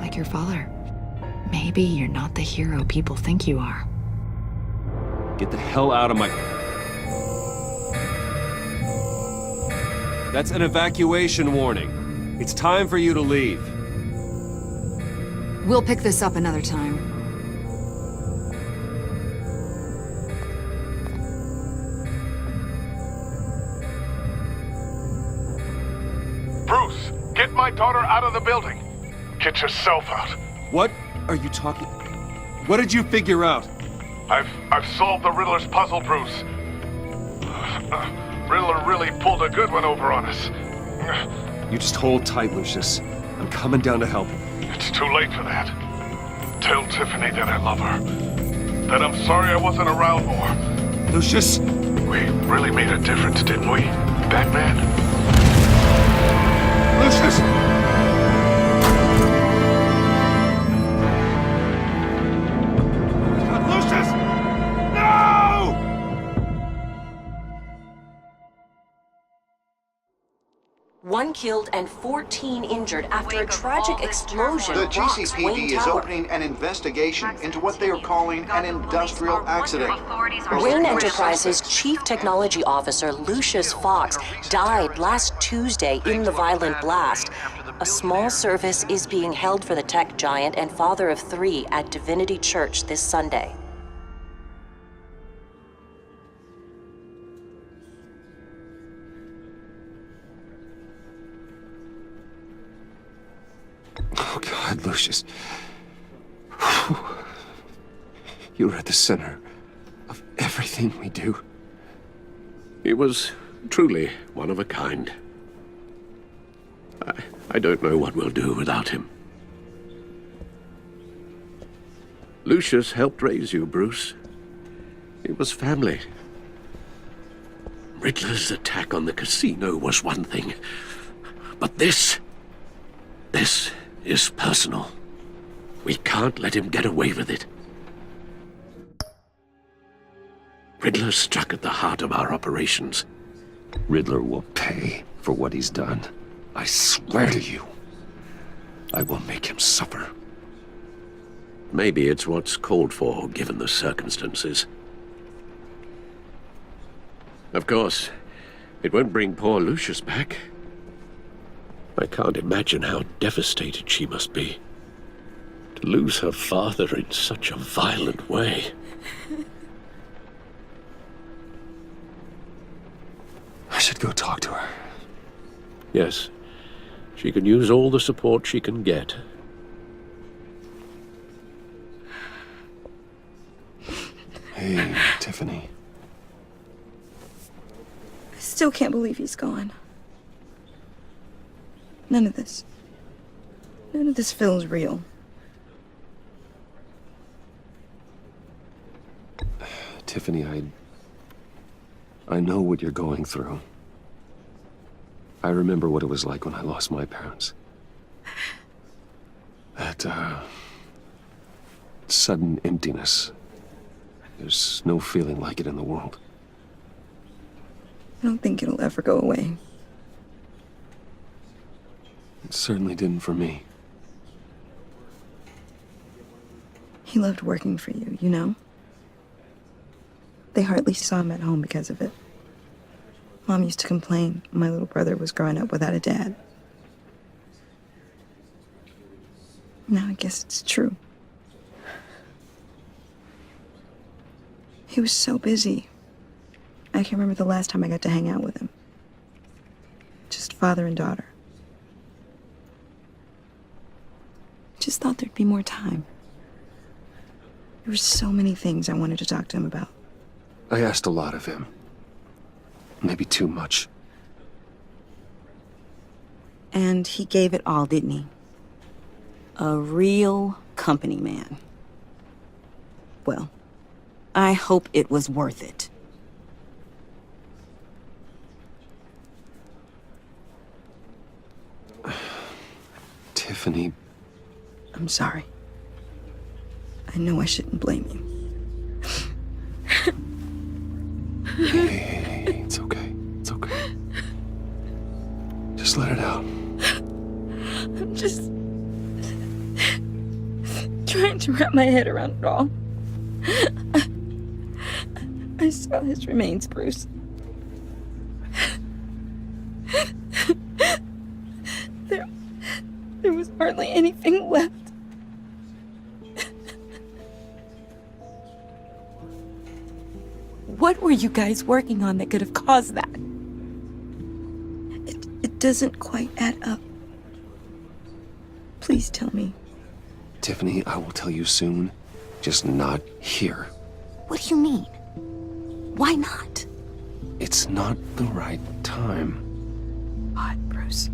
S11: like your father. Maybe you're not the hero people think you are.
S13: Get the hell out of my... That's an evacuation warning. It's time for you to leave.
S11: We'll pick this up another time.
S14: Bruce, get my daughter out of the building. Get yourself out.
S13: What are you talking... What did you figure out?
S14: I've solved the Riddler's puzzle, Bruce. Riddler really pulled a good one over on us.
S13: You just hold tight, Lucius. I'm coming down to help.
S14: It's too late for that. Tell Tiffany that I love her. That I'm sorry I wasn't around more.
S13: Lucius!
S14: We really made a difference, didn't we, Batman?
S13: Lucius!
S19: One killed and 14 injured after a tragic explosion.
S2: The
S19: rocks
S2: GCPD
S19: Wayne
S2: is
S19: Tower.
S2: opening an investigation into what they are calling an industrial accident.
S19: Wayne Enterprises' Chief Technology Officer Lucius Fox died last Tuesday in the violent blast. A small service is being held for the tech giant and father of 3 at Divinity Church this Sunday.
S13: Oh, God, Lucius. You're at the center of everything we do.
S12: He was truly one of a kind. I don't know what we'll do without him. Lucius helped raise you, Bruce. It was family. Riddler's attack on the casino was one thing, but this is personal. We can't let him get away with it. Riddler struck at the heart of our operations.
S1: Riddler will pay for what he's done. I swear to you, I will make him suffer.
S12: Maybe it's what's called for, given the circumstances. Of course, it won't bring poor Lucius back. I can't imagine how devastated she must be. To lose her father in such a violent way.
S1: I should go talk to her.
S12: Yes, she can use all the support she can get.
S1: Hey, Tiffany.
S5: I still can't believe he's gone. None of this feels real.
S1: Tiffany, I know what you're going through. I remember what it was like when I lost my parents. That, sudden emptiness. There's no feeling like it in the world.
S5: I don't think it'll ever go away.
S1: It certainly didn't for me.
S5: He loved working for you, you know? They hardly saw him at home because of it. Mom used to complain my little brother was growing up without a dad. Now I guess it's true. He was so busy. I can't remember the last time I got to hang out with him. Just father and daughter. Just thought there'd be more time. There were so many things I wanted to talk to him about.
S1: I asked a lot of him. Maybe too much.
S5: And he gave it all, didn't he? A real company man. Well, I hope it was worth it.
S1: Tiffany.
S5: I'm sorry. I know I shouldn't blame you.
S1: Just let it out.
S5: I'm just trying to wrap my head around it all. I saw his remains, Bruce. There was hardly anything left. What were you guys working on that could have caused that? It doesn't quite add up. Please tell me.
S1: Tiffany, I will tell you soon. Just not here.
S5: What do you mean? Why not?
S1: It's not the right time.
S5: What, Bruce?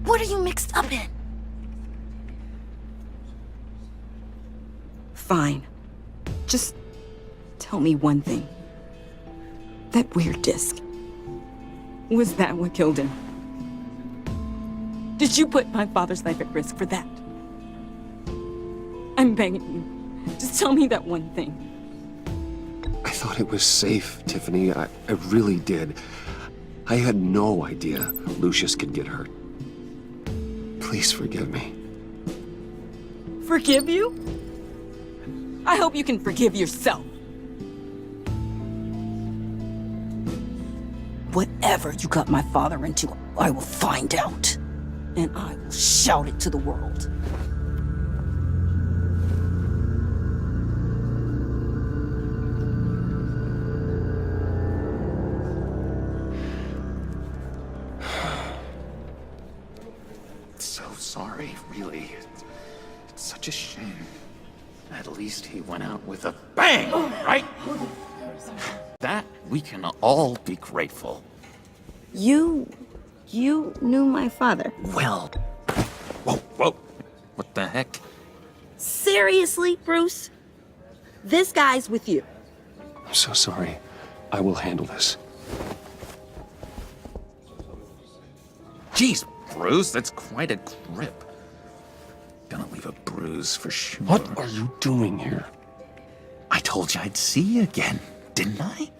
S5: What are you mixed up in? Fine. Just tell me one thing. That weird disc. Was that what killed him? Did you put my father's life at risk for that? I'm begging you. Just tell me that one thing.
S1: I thought it was safe, Tiffany. I really did. I had no idea Lucius could get hurt. Please forgive me.
S5: Forgive you? I hope you can forgive yourself. Whatever you got my father into, I will find out. And I will shout it to the world.
S9: So sorry, really. It's such a shame. At least he went out with a bang, right? That we can all be grateful.
S5: You knew my father.
S9: Well, whoa. What the heck?
S5: Seriously, Bruce? This guy's with you.
S1: I'm so sorry. I will handle this.
S9: Jeez, Bruce, that's quite a grip. Gonna leave a bruise for sure.
S1: What are you doing here?
S9: I told you I'd see you again, didn't I?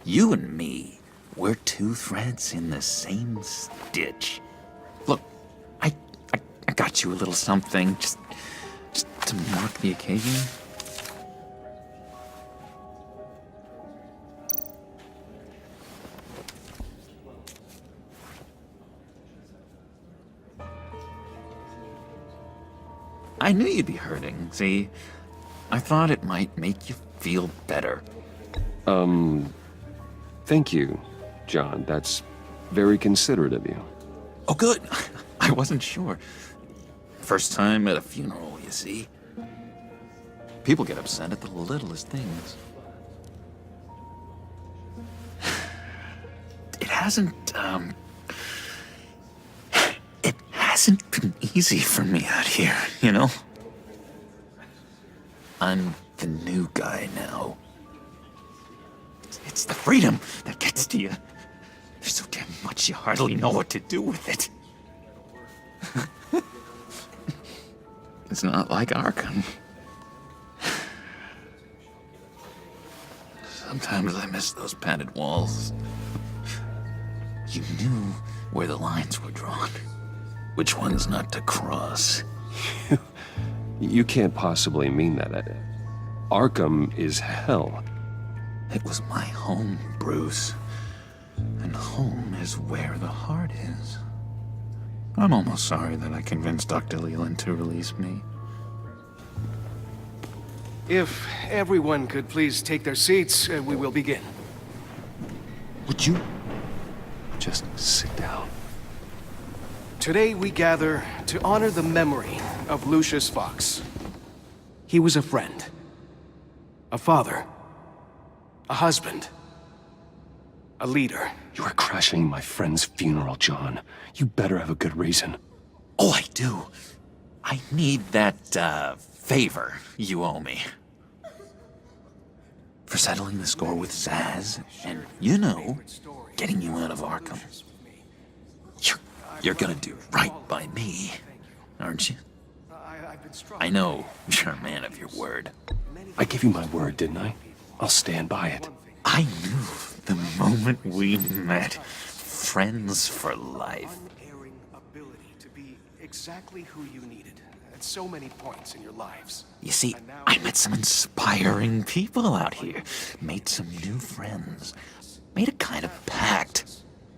S9: You and me, we're two threads in the same stitch. Look, I got you a little something, just to mark the occasion. I knew you'd be hurting, see? I thought it might make you feel better.
S13: Thank you, John. That's very considerate of you.
S9: Oh, good. I wasn't sure. First time at a funeral, you see. People get upset at the littlest things. It hasn't been easy for me out here, you know? I'm the new guy now. It's the freedom that gets to you. There's so damn much you hardly know what to do with it. It's not like Arkham. Sometimes I miss those padded walls. You knew where the lines were drawn. Which ones not to cross.
S13: You can't possibly mean that. Arkham is hell.
S9: It was my home, Bruce. And home is where the heart is. I'm almost sorry that I convinced Dr. Leland to release me.
S20: If everyone could please take their seats, we will begin.
S1: Would you just sit down?
S20: Today we gather to honor the memory of Lucius Fox. He was a friend, a father, a husband, a leader.
S1: You are crashing my friend's funeral, John. You better have a good reason.
S9: Oh, I do. I need that, favor you owe me. For settling the score with Zaz, and, you know, getting you out of Arkham. You're gonna do right by me, aren't you? I know you're a man of your word.
S1: I gave you my word, didn't I? I'll stand by it.
S9: I knew the moment we met, friends for life.
S20: exactly who you needed at so many points in your lives.
S9: You see, I met some inspiring people out here. Made some new friends. Made a kind of pact.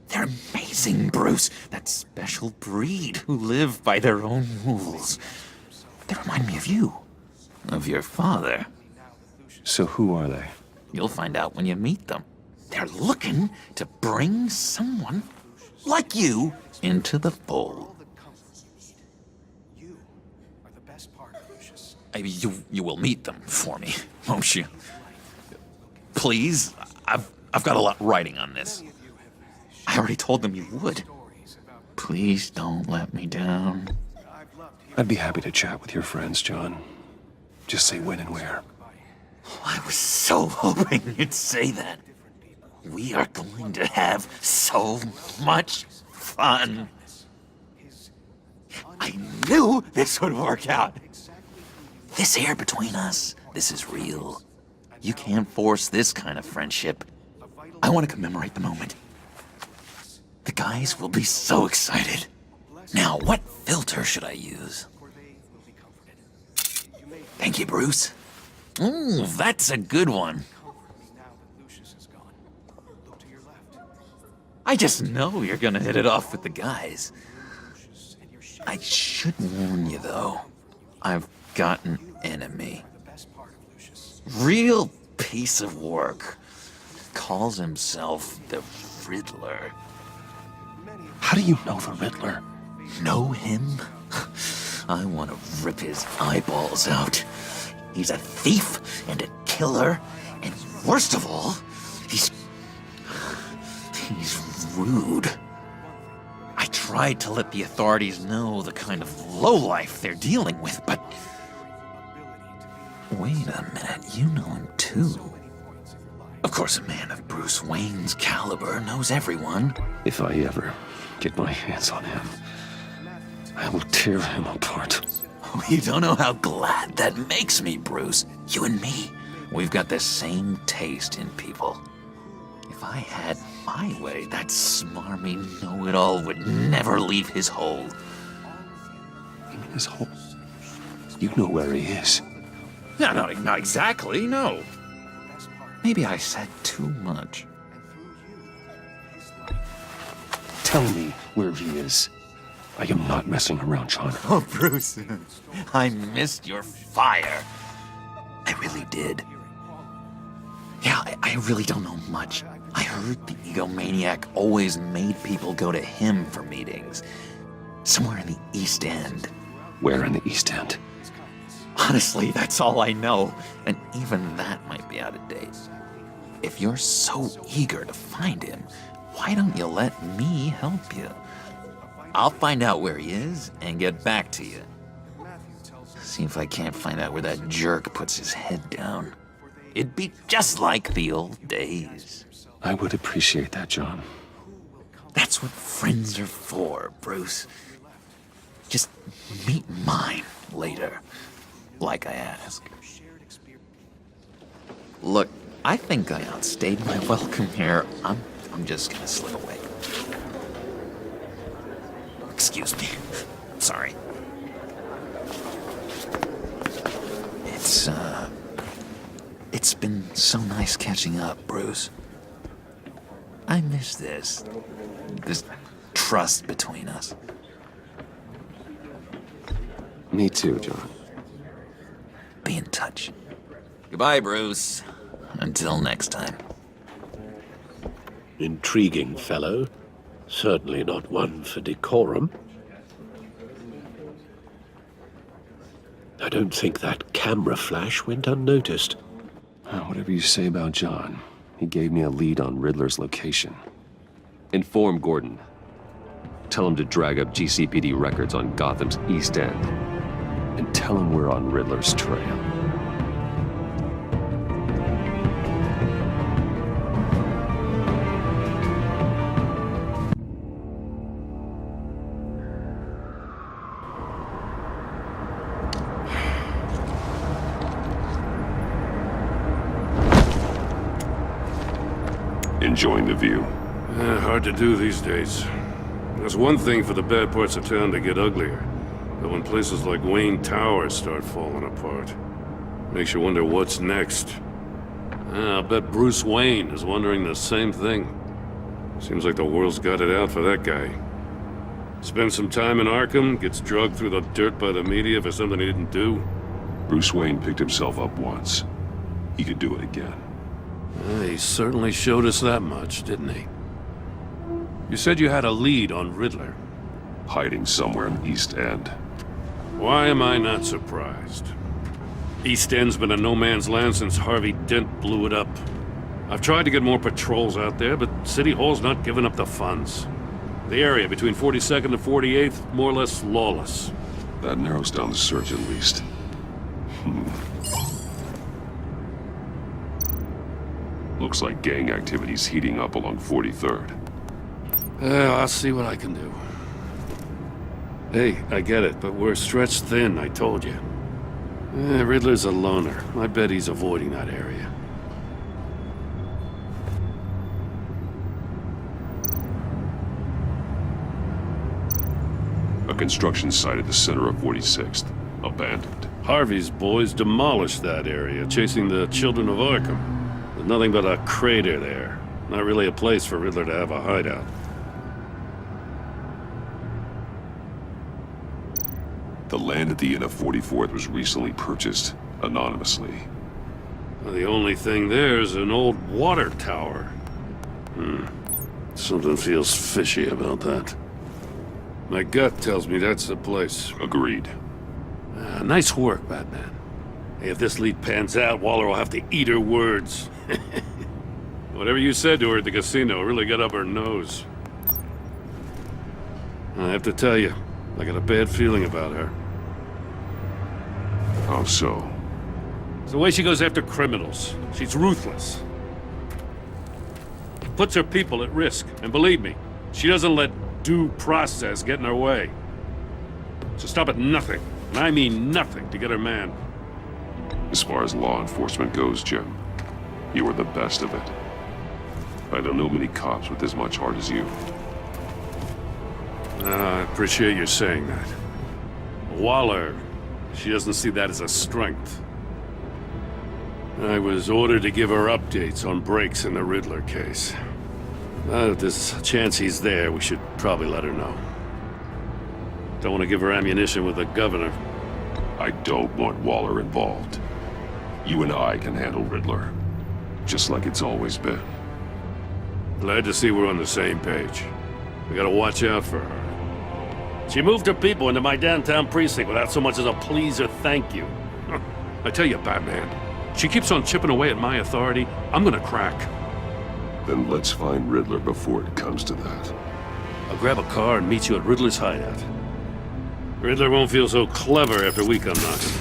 S9: They're amazing, Bruce. That special breed who live by their own rules. They remind me of you. Of your father.
S13: So who are they?
S9: You'll find out when you meet them. They're looking to bring someone like you into the fold. You will meet them for me, won't you? Please, I've got a lot riding on this. I already told them you would. Please don't let me down.
S13: I'd be happy to chat with your friends, John. Just say when and where.
S9: I was so hoping you'd say that. We are going to have so much fun. I knew this would work out. This air between us, this is real. You can't force this kind of friendship. I want to commemorate the moment. The guys will be so excited. Now, what filter should I use? Thank you, Bruce. Ooh, that's a good one. I just know you're gonna hit it off with the guys. I should warn you, though. I've got an enemy. Real piece of work. Calls himself the Riddler.
S13: How do you know the Riddler?
S9: Know him? I want to rip his eyeballs out. He's a thief and a killer, and worst of all, he's rude. I tried to let the authorities know the kind of lowlife they're dealing with, but... Wait a minute, you know him too. Of course, a man of Bruce Wayne's caliber knows everyone.
S13: If I ever get my hands on him, I will tear him apart.
S9: Oh, you don't know how glad that makes me, Bruce. You and me, we've got the same taste in people. If I had my way, that smarmy know-it-all would never leave his hole.
S13: You mean his hole? You know where he is.
S9: No, not exactly, no. Maybe I said too much.
S13: Tell me where he is. I am not messing around, John.
S9: Oh, Bruce, I missed your fire. I really did. Yeah, I really don't know much. I heard the egomaniac always made people go to him for meetings. Somewhere in the East End.
S13: Where in the East End?
S9: Honestly, that's all I know, and even that might be out of date. If you're so eager to find him, why don't you let me help you? I'll find out where he is and get back to you. See if I can't find out where that jerk puts his head down. It'd be just like the old days.
S13: I would appreciate that, John.
S9: That's what friends are for, Bruce. Just meet mine later, like I asked. Look, I think I outstayed my welcome here. I'm just gonna slip away. Excuse me. Sorry. It's been so nice catching up, Bruce. I miss this trust between us.
S13: Me too, John.
S9: Be in touch. Goodbye, Bruce. Until next time.
S12: Intriguing fellow. Certainly not one for decorum. I don't think that camera flash went unnoticed.
S13: Whatever you say about John, he gave me a lead on Riddler's location. Inform Gordon. Tell him to drag up GCPD records on Gotham's East End. And tell him we're on Riddler's trail.
S1: Enjoying the view?
S3: Hard to do these days. There's one thing for the bad parts of town to get uglier. But when places like Wayne Tower start falling apart, makes you wonder what's next. I'll bet Bruce Wayne is wondering the same thing. Seems like the world's got it out for that guy. Spends some time in Arkham, gets drugged through the dirt by the media for something he didn't do.
S13: Bruce Wayne picked himself up once. He could do it again.
S3: He certainly showed us that much, didn't he? You said you had a lead on Riddler.
S13: Hiding somewhere in the East End.
S3: Why am I not surprised? East End's been a no-man's land since Harvey Dent blew it up. I've tried to get more patrols out there, but City Hall's not giving up the funds. The area between 42nd and 48th, more or less lawless.
S13: That narrows down the search at least. Looks like gang activity's heating up along 43rd.
S3: I'll see what I can do. Hey, I get it, but we're stretched thin, I told you. Riddler's a loner. I bet he's avoiding that area.
S13: A construction site at the center of 46th. Abandoned.
S3: Harvey's boys demolished that area, chasing the children of Arkham. There's nothing but a crater there. Not really a place for Riddler to have a hideout.
S13: The land at the end of 44th was recently purchased, anonymously.
S3: Well, the only thing there is an old water tower. Something feels fishy about that. My gut tells me that's the place.
S13: Agreed.
S3: Nice work, Batman. Hey, if this lead pans out, Waller will have to eat her words. Whatever you said to her at the casino really got up her nose. I have to tell you, I got a bad feeling about her.
S13: How so?
S3: It's the way she goes after criminals. She's ruthless. Puts her people at risk. And believe me, she doesn't let due process get in her way. So stop at nothing, and I mean nothing, to get her man.
S13: As far as law enforcement goes, Jim, you are the best of it. I don't know many cops with as much heart as you.
S3: I appreciate you saying that. Waller, she doesn't see that as a strength. I was ordered to give her updates on breaks in the Riddler case. If there's a chance he's there, we should probably let her know. Don't want to give her ammunition with the governor.
S13: I don't want Waller involved. You and I can handle Riddler, just like it's always been.
S3: Glad to see we're on the same page. We gotta watch out for her. She moved her people into my downtown precinct without so much as a please or thank you. I tell you, Batman, she keeps on chipping away at my authority, I'm gonna crack.
S13: Then let's find Riddler before it comes to that.
S3: I'll grab a car and meet you at Riddler's hideout. Riddler won't feel so clever after we come knocking.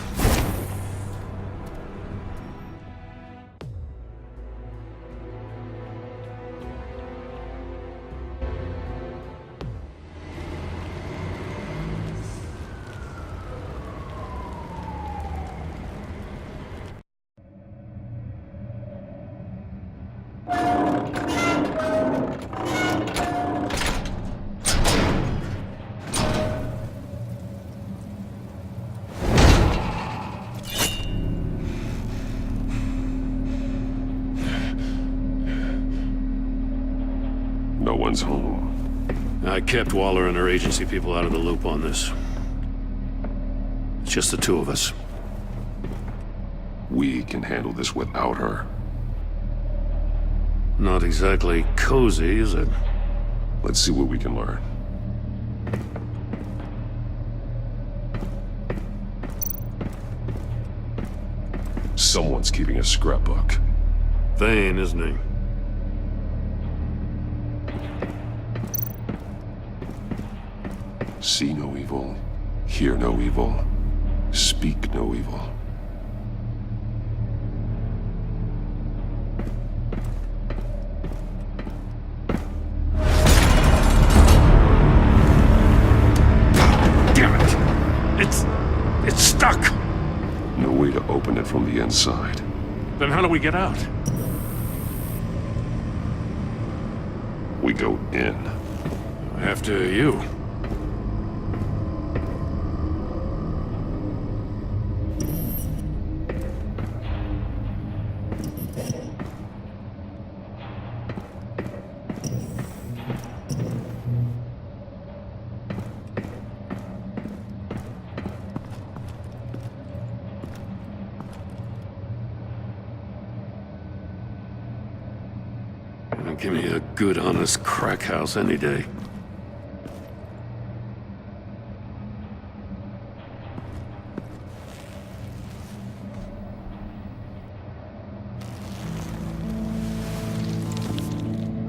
S13: No one's home.
S3: I kept Waller and her agency people out of the loop on this. It's just the two of us.
S13: We can handle this without her.
S3: Not exactly cozy, is it?
S13: Let's see what we can learn. Someone's keeping a scrapbook.
S3: Vane, isn't he?
S13: See no evil, hear no evil, speak no evil.
S3: Damn it! It's stuck!
S13: No way to open it from the inside.
S3: Then how do we get out?
S13: We go in.
S3: After you. Give me a good, honest crack house any day.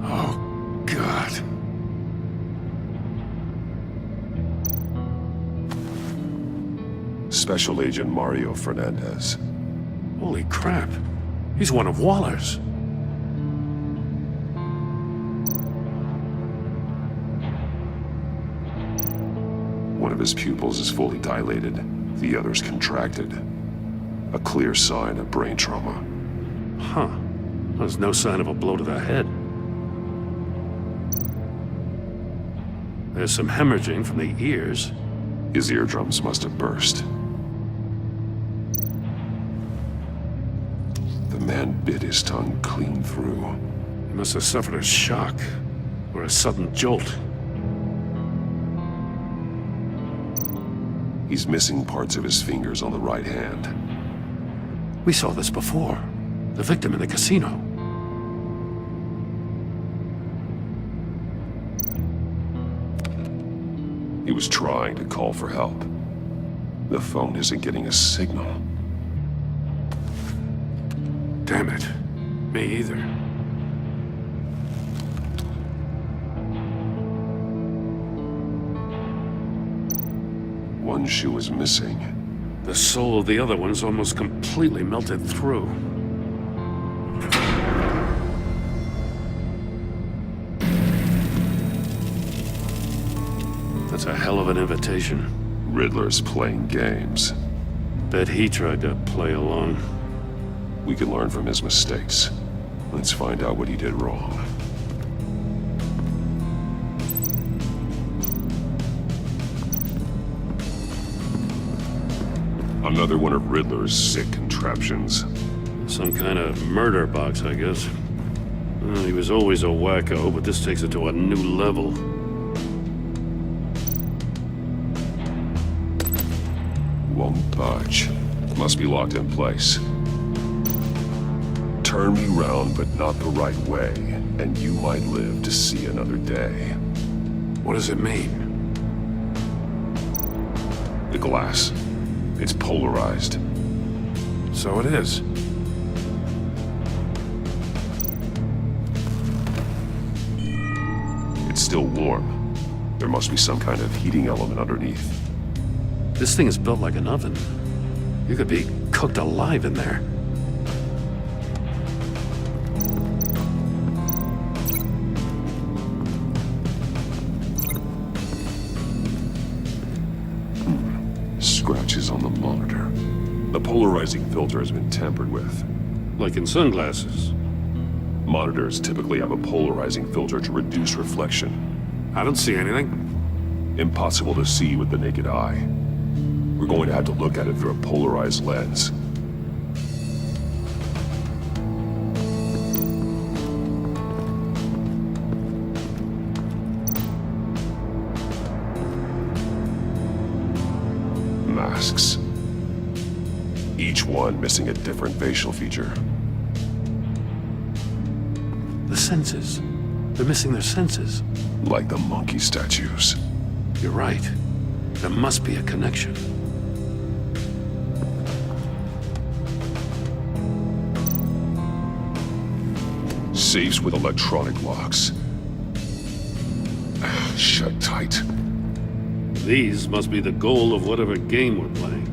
S3: Oh, God.
S1: Special Agent Mario Fernandez.
S3: Holy crap. He's one of Waller's.
S1: One of his pupils is fully dilated, the other's contracted. A clear sign of brain trauma.
S3: Huh. There's no sign of a blow to the head. There's some hemorrhaging from the ears.
S1: His eardrums must have burst. The man bit his tongue clean through.
S3: He must have suffered a shock, or a sudden jolt.
S1: He's missing parts of his fingers on the right hand.
S3: We saw this before. The victim in the casino.
S1: He was trying to call for help. The phone isn't getting a signal.
S3: Damn it. Me either.
S1: One shoe is missing.
S3: The sole of the other one's almost completely melted through. That's a hell of an invitation.
S1: Riddler's playing games.
S3: Bet he tried to play along.
S1: We can learn from his mistakes. Let's find out what he did wrong. Another one of Riddler's sick contraptions.
S3: Some kind of murder box, I guess. Well, he was always a wacko, but this takes it to a new level.
S1: Won't budge. Must be locked in place. Turn me round, but not the right way, and you might live to see another day.
S3: What does it mean?
S1: The glass. It's polarized.
S3: So it is.
S1: It's still warm. There must be some kind of heating element underneath.
S3: This thing is built like an oven. You could be cooked alive in there.
S1: Scratches on the monitor. The polarizing filter has been tampered with.
S3: Like in sunglasses.
S1: Monitors typically have a polarizing filter to reduce reflection.
S3: I don't see anything.
S1: Impossible to see with the naked eye. We're going to have to look at it through a polarized lens. Masks. Each one missing a different facial feature.
S3: The senses. They're missing their senses.
S1: Like the monkey statues.
S3: You're right. There must be a connection.
S1: Safes with electronic locks. Shut tight.
S3: These must be the goal of whatever game we're playing.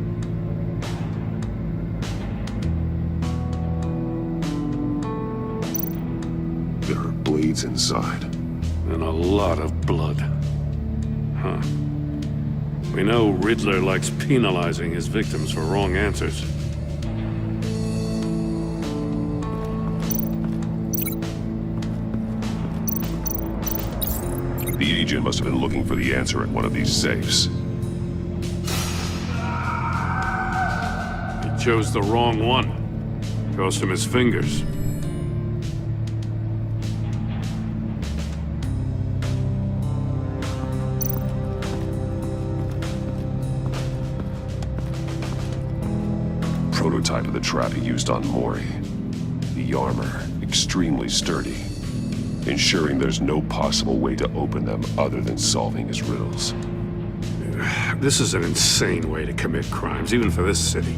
S1: There are blades inside.
S3: And a lot of blood. Huh. We know Riddler likes penalizing his victims for wrong answers.
S1: The agent must have been looking for the answer in one of these safes.
S3: He chose the wrong one. Cost him his fingers.
S1: Prototype of the trap he used on Mori. The armor, extremely sturdy. ensuring there's no possible way to open them other than solving his riddles.
S3: This is an insane way to commit crimes, even for this city.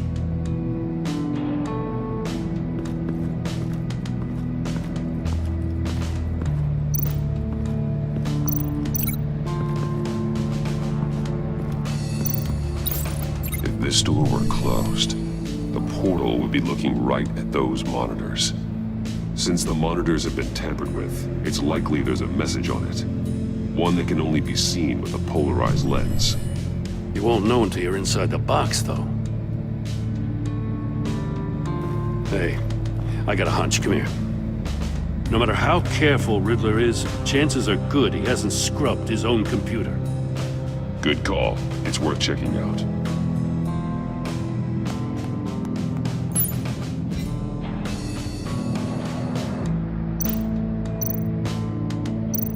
S1: If this door were closed, the portal would be looking right at those monitors. Since the monitors have been tampered with, it's likely there's a message on it. One that can only be seen with a polarized lens.
S3: You won't know until you're inside the box, though. Hey, I got a hunch. Come here. No matter how careful Riddler is, chances are good he hasn't scrubbed his own computer.
S1: Good call. It's worth checking out.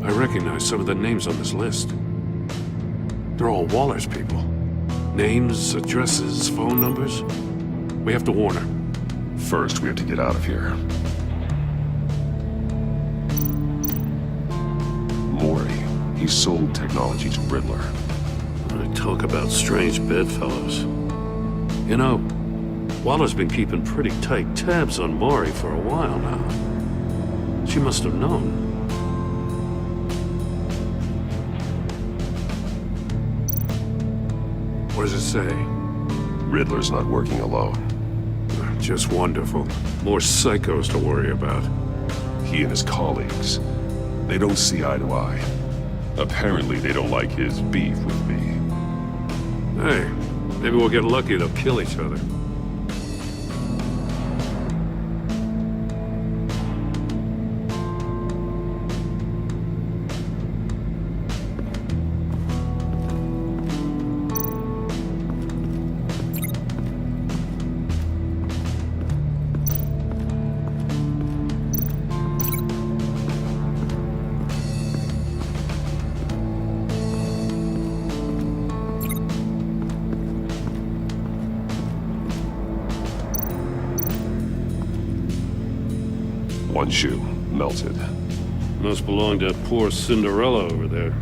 S3: I recognize some of the names on this list. They're all Waller's people. Names, addresses, phone numbers. We have to warn her.
S1: First, we have to get out of here. Mori, he sold technology to Riddler.
S3: Talk about strange bedfellows. You know, Waller's been keeping pretty tight tabs on Mori for a while now. She must have known. What does it say?
S1: Riddler's not working alone.
S3: Just wonderful. More psychos to worry about.
S1: He and his colleagues, they don't see eye to eye. Apparently, they don't like his beef with me.
S3: Hey, maybe we'll get lucky to kill each other.
S1: One shoe, melted.
S3: Must belong to poor Cinderella over there.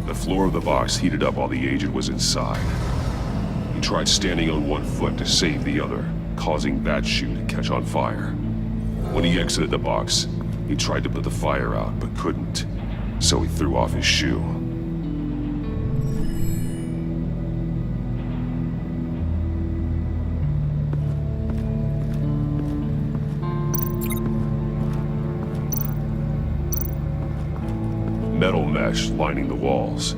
S1: The floor of the box heated up while the agent was inside. He tried standing on one foot to save the other, causing that shoe to catch on fire. When he exited the box, he tried to put the fire out, but couldn't, so he threw off his shoe. Metal mesh lining the walls.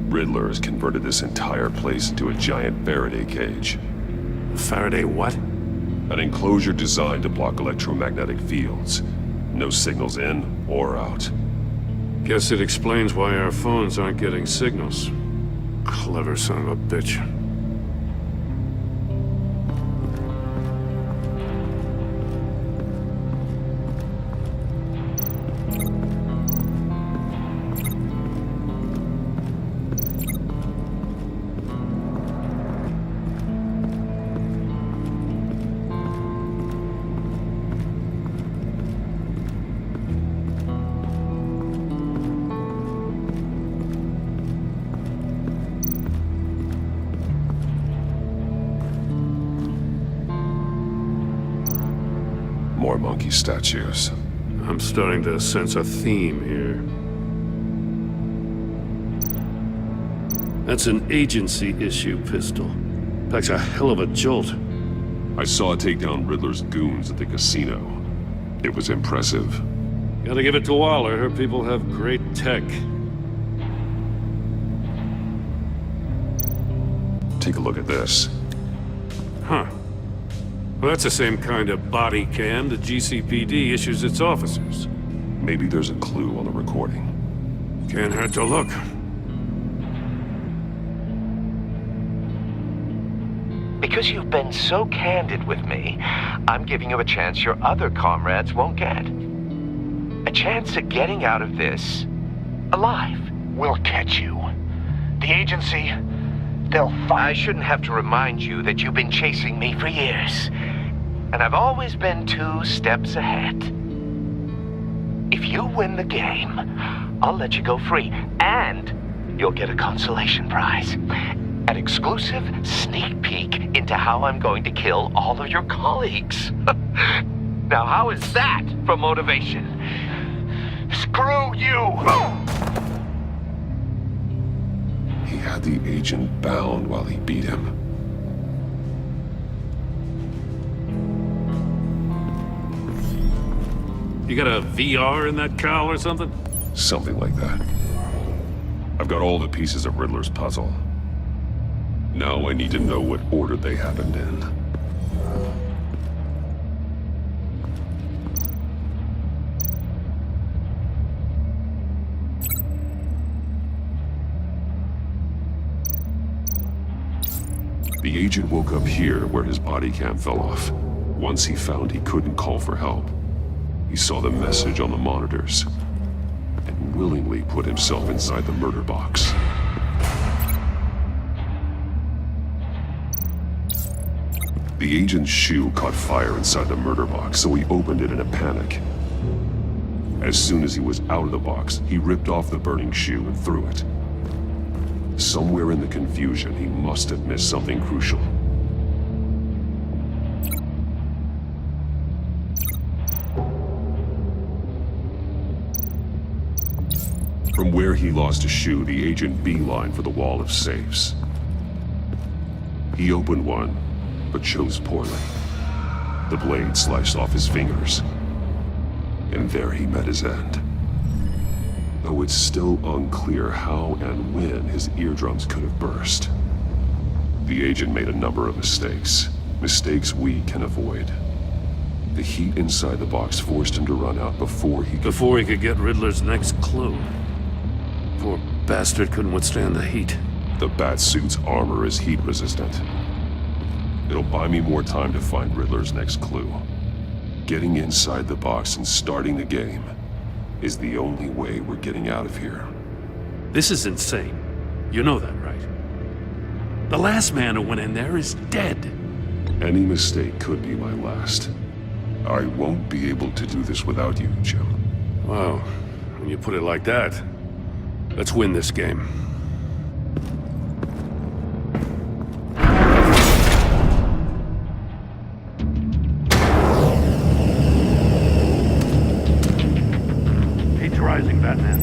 S1: Riddler has converted this entire place into a giant Faraday cage.
S3: Faraday what?
S1: An enclosure designed to block electromagnetic fields. No signals in or out.
S3: Guess it explains why our phones aren't getting signals. Clever son of a bitch.
S1: More monkey statues.
S3: I'm starting to sense a theme here. That's an agency issue pistol. Packs a hell of a jolt.
S1: I saw it take down Riddler's goons at the casino. It was impressive.
S3: Gotta give it to Waller. Her people have great tech.
S1: Take a look at this.
S3: Huh. Well, that's the same kind of body cam the GCPD issues its officers.
S1: Maybe there's a clue on the recording.
S3: Can't hurt to look.
S15: Because you've been so candid with me, I'm giving you a chance your other comrades won't get. a chance at getting out of this alive.
S2: We'll catch you. The agency, they'll find...
S15: I shouldn't have to remind you that you've been chasing me for years. And I've always been 2 steps ahead. If you win the game, I'll let you go free. And you'll get a consolation prize. An exclusive sneak peek into how I'm going to kill all of your colleagues. Now, how is that for motivation? Screw you!
S1: He had the agent bound while he beat him.
S3: You got a VR in that cowl or something?
S1: Something like that. I've got all the pieces of Riddler's puzzle. Now I need to know what order they happened in. The agent woke up here where his body cam fell off. Once he found he couldn't call for help, he saw the message on the monitors and willingly put himself inside the murder box. The agent's shoe caught fire inside the murder box, so he opened it in a panic. As soon as he was out of the box, he ripped off the burning shoe and threw it. Somewhere in the confusion, he must have missed something crucial. From where he lost a shoe, the agent beelined for the wall of safes. He opened one, but chose poorly. The blade sliced off his fingers, and there he met his end. Though it's still unclear how and when his eardrums could have burst. The agent made a number of mistakes. Mistakes we can avoid. The heat inside the box forced him to run out before he could get Riddler's next clue. Poor bastard couldn't withstand the heat. The Batsuit's armor is heat resistant. It'll buy me more time to find Riddler's next clue. Getting inside the box and starting the game is the only way we're getting out of here.
S3: This is insane. You know that, right? The last man who went in there is dead.
S1: Any mistake could be my last. I won't be able to do this without you, Jim.
S3: Wow, when you put it like that, let's win this game. Rising, Batman.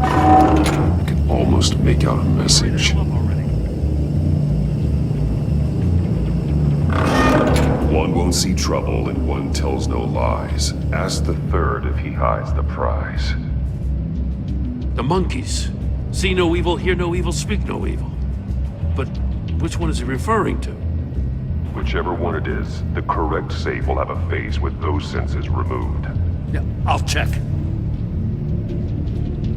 S1: I can almost make out a message. One won't see trouble and one tells no lies. Ask the third if he hides the prize.
S3: The monkeys. See no evil, hear no evil, speak no evil. But which one is he referring to?
S1: Whichever one it is, the correct safe will have a face with those senses removed.
S3: Yeah, I'll check.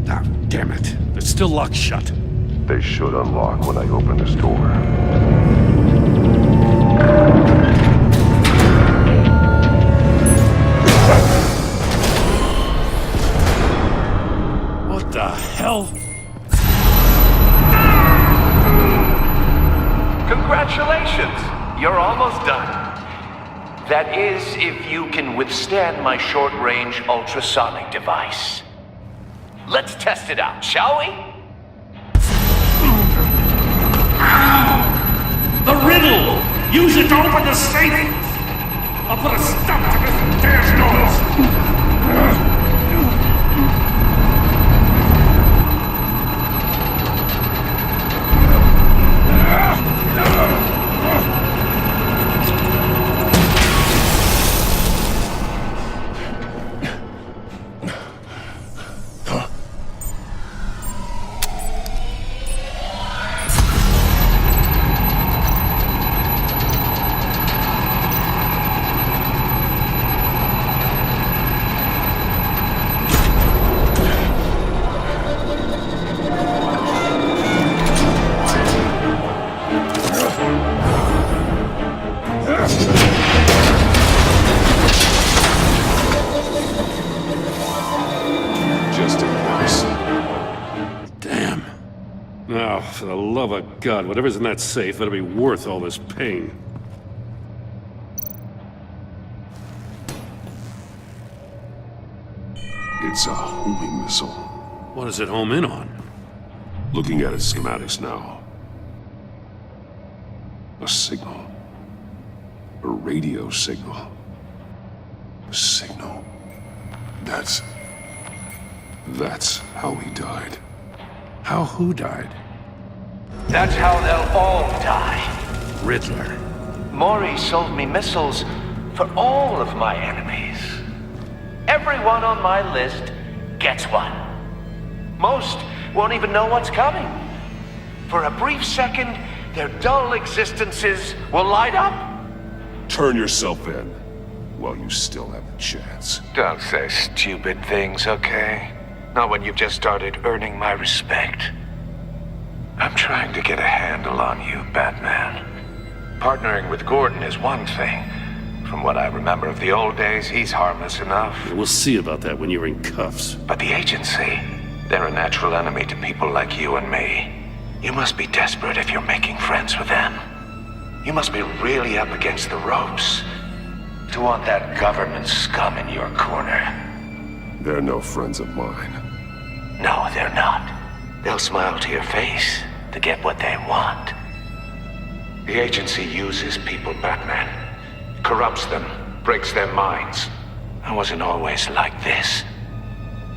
S3: Ah, damn it. It's still locked shut.
S1: They should unlock when I open this door.
S3: What the hell?
S15: Congratulations! You're almost done. That is, if you can withstand my short-range ultrasonic device. Let's test it out, shall we?
S3: The riddle! Use it to open the safe! I'll put a stop to this damn noise! For the love of God, whatever's in that safe better be worth all this pain.
S1: It's a homing missile.
S3: What does it home in on?
S1: Looking at its schematics now. A signal. A radio signal. A signal. That's how he died.
S3: How who died?
S15: That's how they'll all die.
S3: Riddler.
S15: Maury sold me missiles for all of my enemies. Everyone on my list gets one. Most won't even know what's coming. For a brief second, their dull existences will light up.
S1: Turn yourself in while you still have a chance.
S15: Don't say stupid things, okay? Not when you've just started earning my respect. I'm trying to get a handle on you, Batman. Partnering with Gordon is one thing. From what I remember of the old days, he's harmless enough.
S3: We'll see about that when you're in cuffs.
S15: But the agency, they're a natural enemy to people like you and me. You must be desperate if you're making friends with them. You must be really up against the ropes to want that government scum in your corner.
S1: They're no friends of mine.
S15: No, they're not. They'll smile to your face to get what they want. The agency uses people, Batman. Corrupts them, breaks their minds. I wasn't always like this.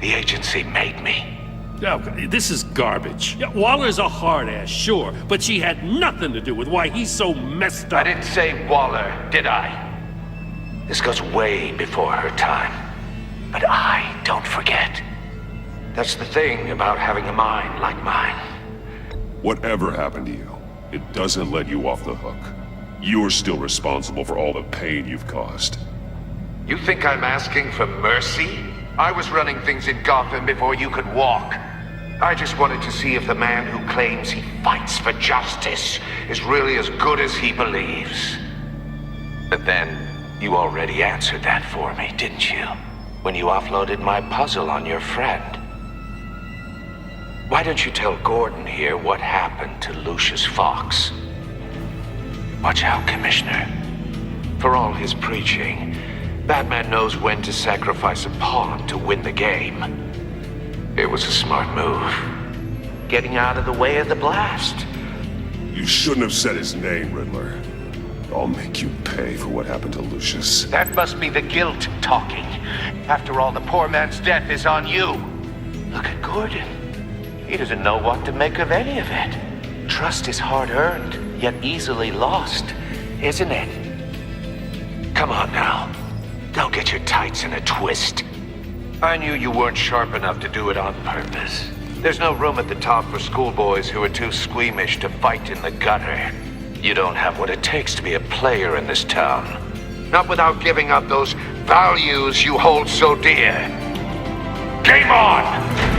S15: The agency made me.
S3: Oh, this is garbage. Yeah, Waller's a hard ass, sure, but she had nothing to do with why he's so messed up.
S15: I didn't say Waller, did I? This goes way before her time. But I don't forget. That's the thing about having a mind like mine.
S1: Whatever happened to you, it doesn't let you off the hook. You're still responsible for all the pain you've caused.
S15: You think I'm asking for mercy? I was running things in Gotham before you could walk. I just wanted to see if the man who claims he fights for justice is really as good as he believes. But then, you already answered that for me, didn't you? When you offloaded my puzzle on your friend. Why don't you tell Gordon here what happened to Lucius Fox? Watch out, Commissioner. For all his preaching, Batman knows when to sacrifice a pawn to win the game. It was a smart move. Getting out of the way of the blast.
S1: You shouldn't have said his name, Riddler. I'll make you pay for what happened to Lucius.
S15: That must be the guilt talking. After all, the poor man's death is on you. Look at Gordon. He doesn't know what to make of any of it. Trust is hard-earned, yet easily lost, isn't it? Come on now. Don't get your tights in a twist. I knew you weren't sharp enough to do it on purpose. There's no room at the top for schoolboys who are too squeamish to fight in the gutter. You don't have what it takes to be a player in this town. Not without giving up those values you hold so dear. Game on!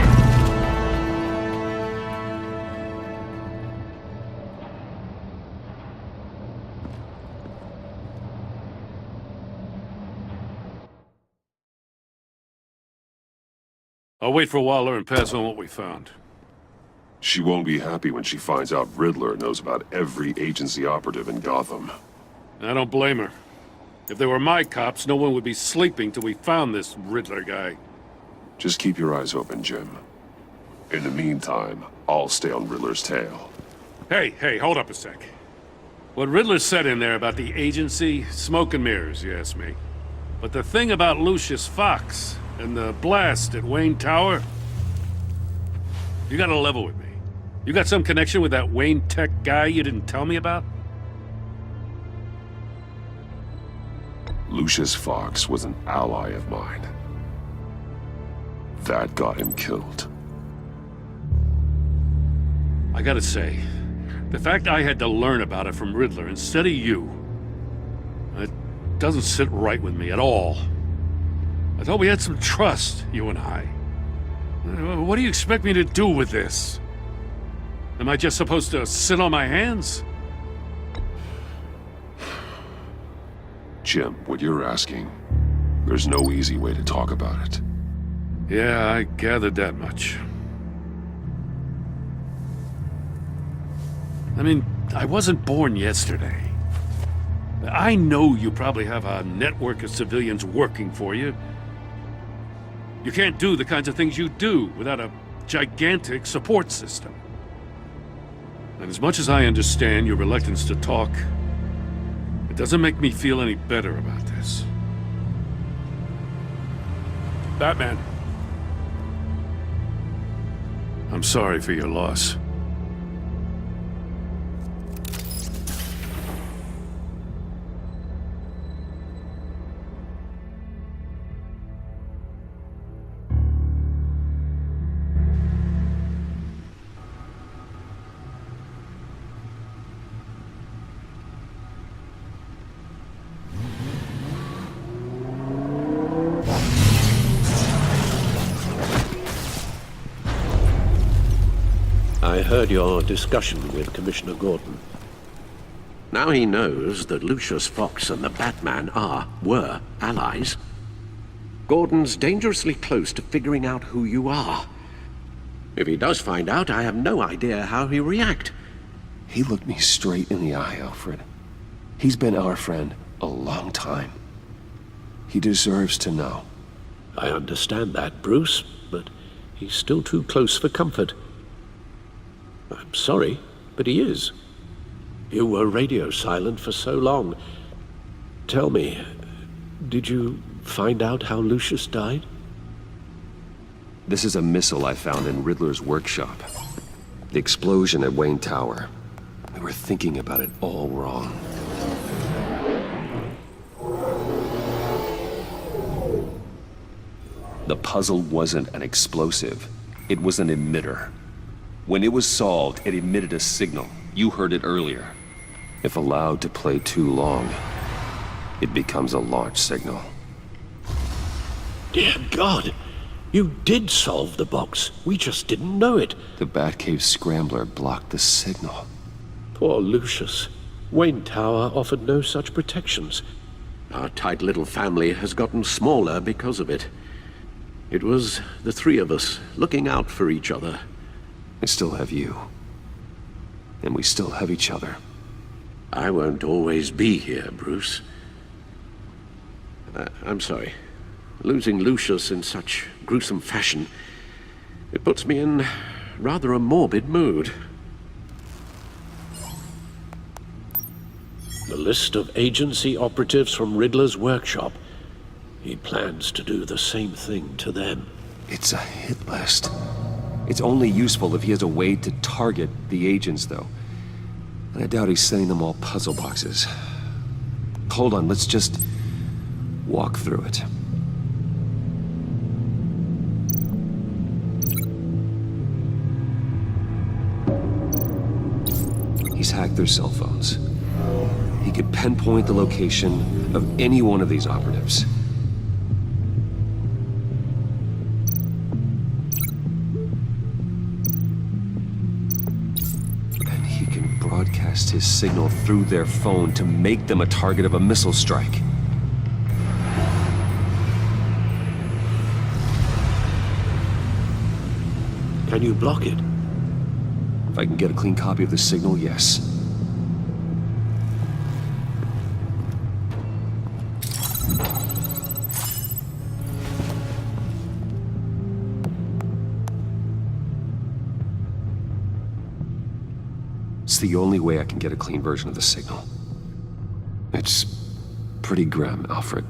S3: I'll wait for Waller and pass on what we found.
S1: She won't be happy when she finds out Riddler knows about every agency operative in Gotham.
S3: I don't blame her. If they were my cops, no one would be sleeping till we found this Riddler guy.
S1: Just keep your eyes open, Jim. In the meantime, I'll stay on Riddler's tail.
S3: Hey, hold up a sec. What Riddler said in there about the agency, smoke and mirrors, you ask me. But the thing about Lucius Fox and the blast at Wayne Tower, you gotta level with me. You got some connection with that Wayne Tech guy you didn't tell me about?
S1: Lucius Fox was an ally of mine. That got him killed.
S3: I gotta say, the fact I had to learn about it from Riddler instead of you, it doesn't sit right with me at all. I thought we had some trust, you and I. What do you expect me to do with this? Am I just supposed to sit on my hands?
S1: Jim, what you're asking, there's no easy way to talk about it.
S3: Yeah, I gathered that much. I mean, I wasn't born yesterday. I know you probably have a network of civilians working for you. You can't do the kinds of things you do without a gigantic support system. And as much as I understand your reluctance to talk, it doesn't make me feel any better about this. Batman. I'm sorry for your loss.
S12: I heard your discussion with Commissioner Gordon. Now he knows that Lucius Fox and the Batman were allies. Gordon's dangerously close to figuring out who you are. If he does find out, I have no idea how he'll react.
S13: He looked me straight in the eye, Alfred. He's been our friend a long time. He deserves to know.
S12: I understand that, Bruce, but he's still too close for comfort. I'm sorry, but he is. You were radio silent for so long. Tell me, did you find out how Lucius died?
S13: This is a missile I found in Riddler's workshop. The explosion at Wayne Tower. We were thinking about it all wrong. The puzzle wasn't an explosive. It was an emitter. When it was solved, it emitted a signal. You heard it earlier. If allowed to play too long, it becomes a launch signal.
S12: Dear God! You did solve the box. We just didn't know it.
S13: The Batcave scrambler blocked the signal.
S12: Poor Lucius. Wayne Tower offered no such protections. Our tight little family has gotten smaller because of it. It was the three of us looking out for each other.
S13: I still have you. And we still have each other.
S12: I won't always be here, Bruce. I'm sorry. Losing Lucius in such gruesome fashion, it puts me in rather a morbid mood. The list of agency operatives from Riddler's workshop. He plans to do the same thing to them.
S13: It's a hit list. It's only useful if he has a way to target the agents, though. And I doubt he's sending them all puzzle boxes. Hold on, let's just walk through it. He's hacked their cell phones. He could pinpoint the location of any one of these operatives. And he can broadcast his signal through their phone to make them a target of a missile strike.
S12: Can you block it?
S13: If I can get a clean copy of the signal, yes. It's the only way I can get a clean version of the signal. It's pretty grim, Alfred.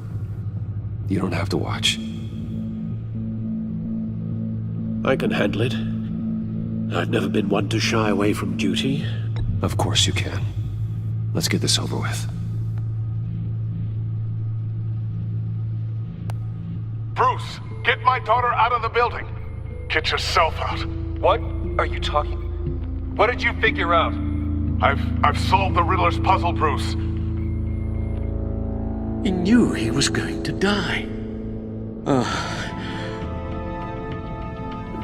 S13: You don't have to watch.
S12: I can handle it. I've never been one to shy away from duty.
S13: Of course you can. Let's get this over with.
S14: Bruce, get my daughter out of the building. Get yourself out.
S21: What are you talking? What did you figure out?
S14: I've solved the Riddler's puzzle, Bruce.
S12: He knew he was going to die.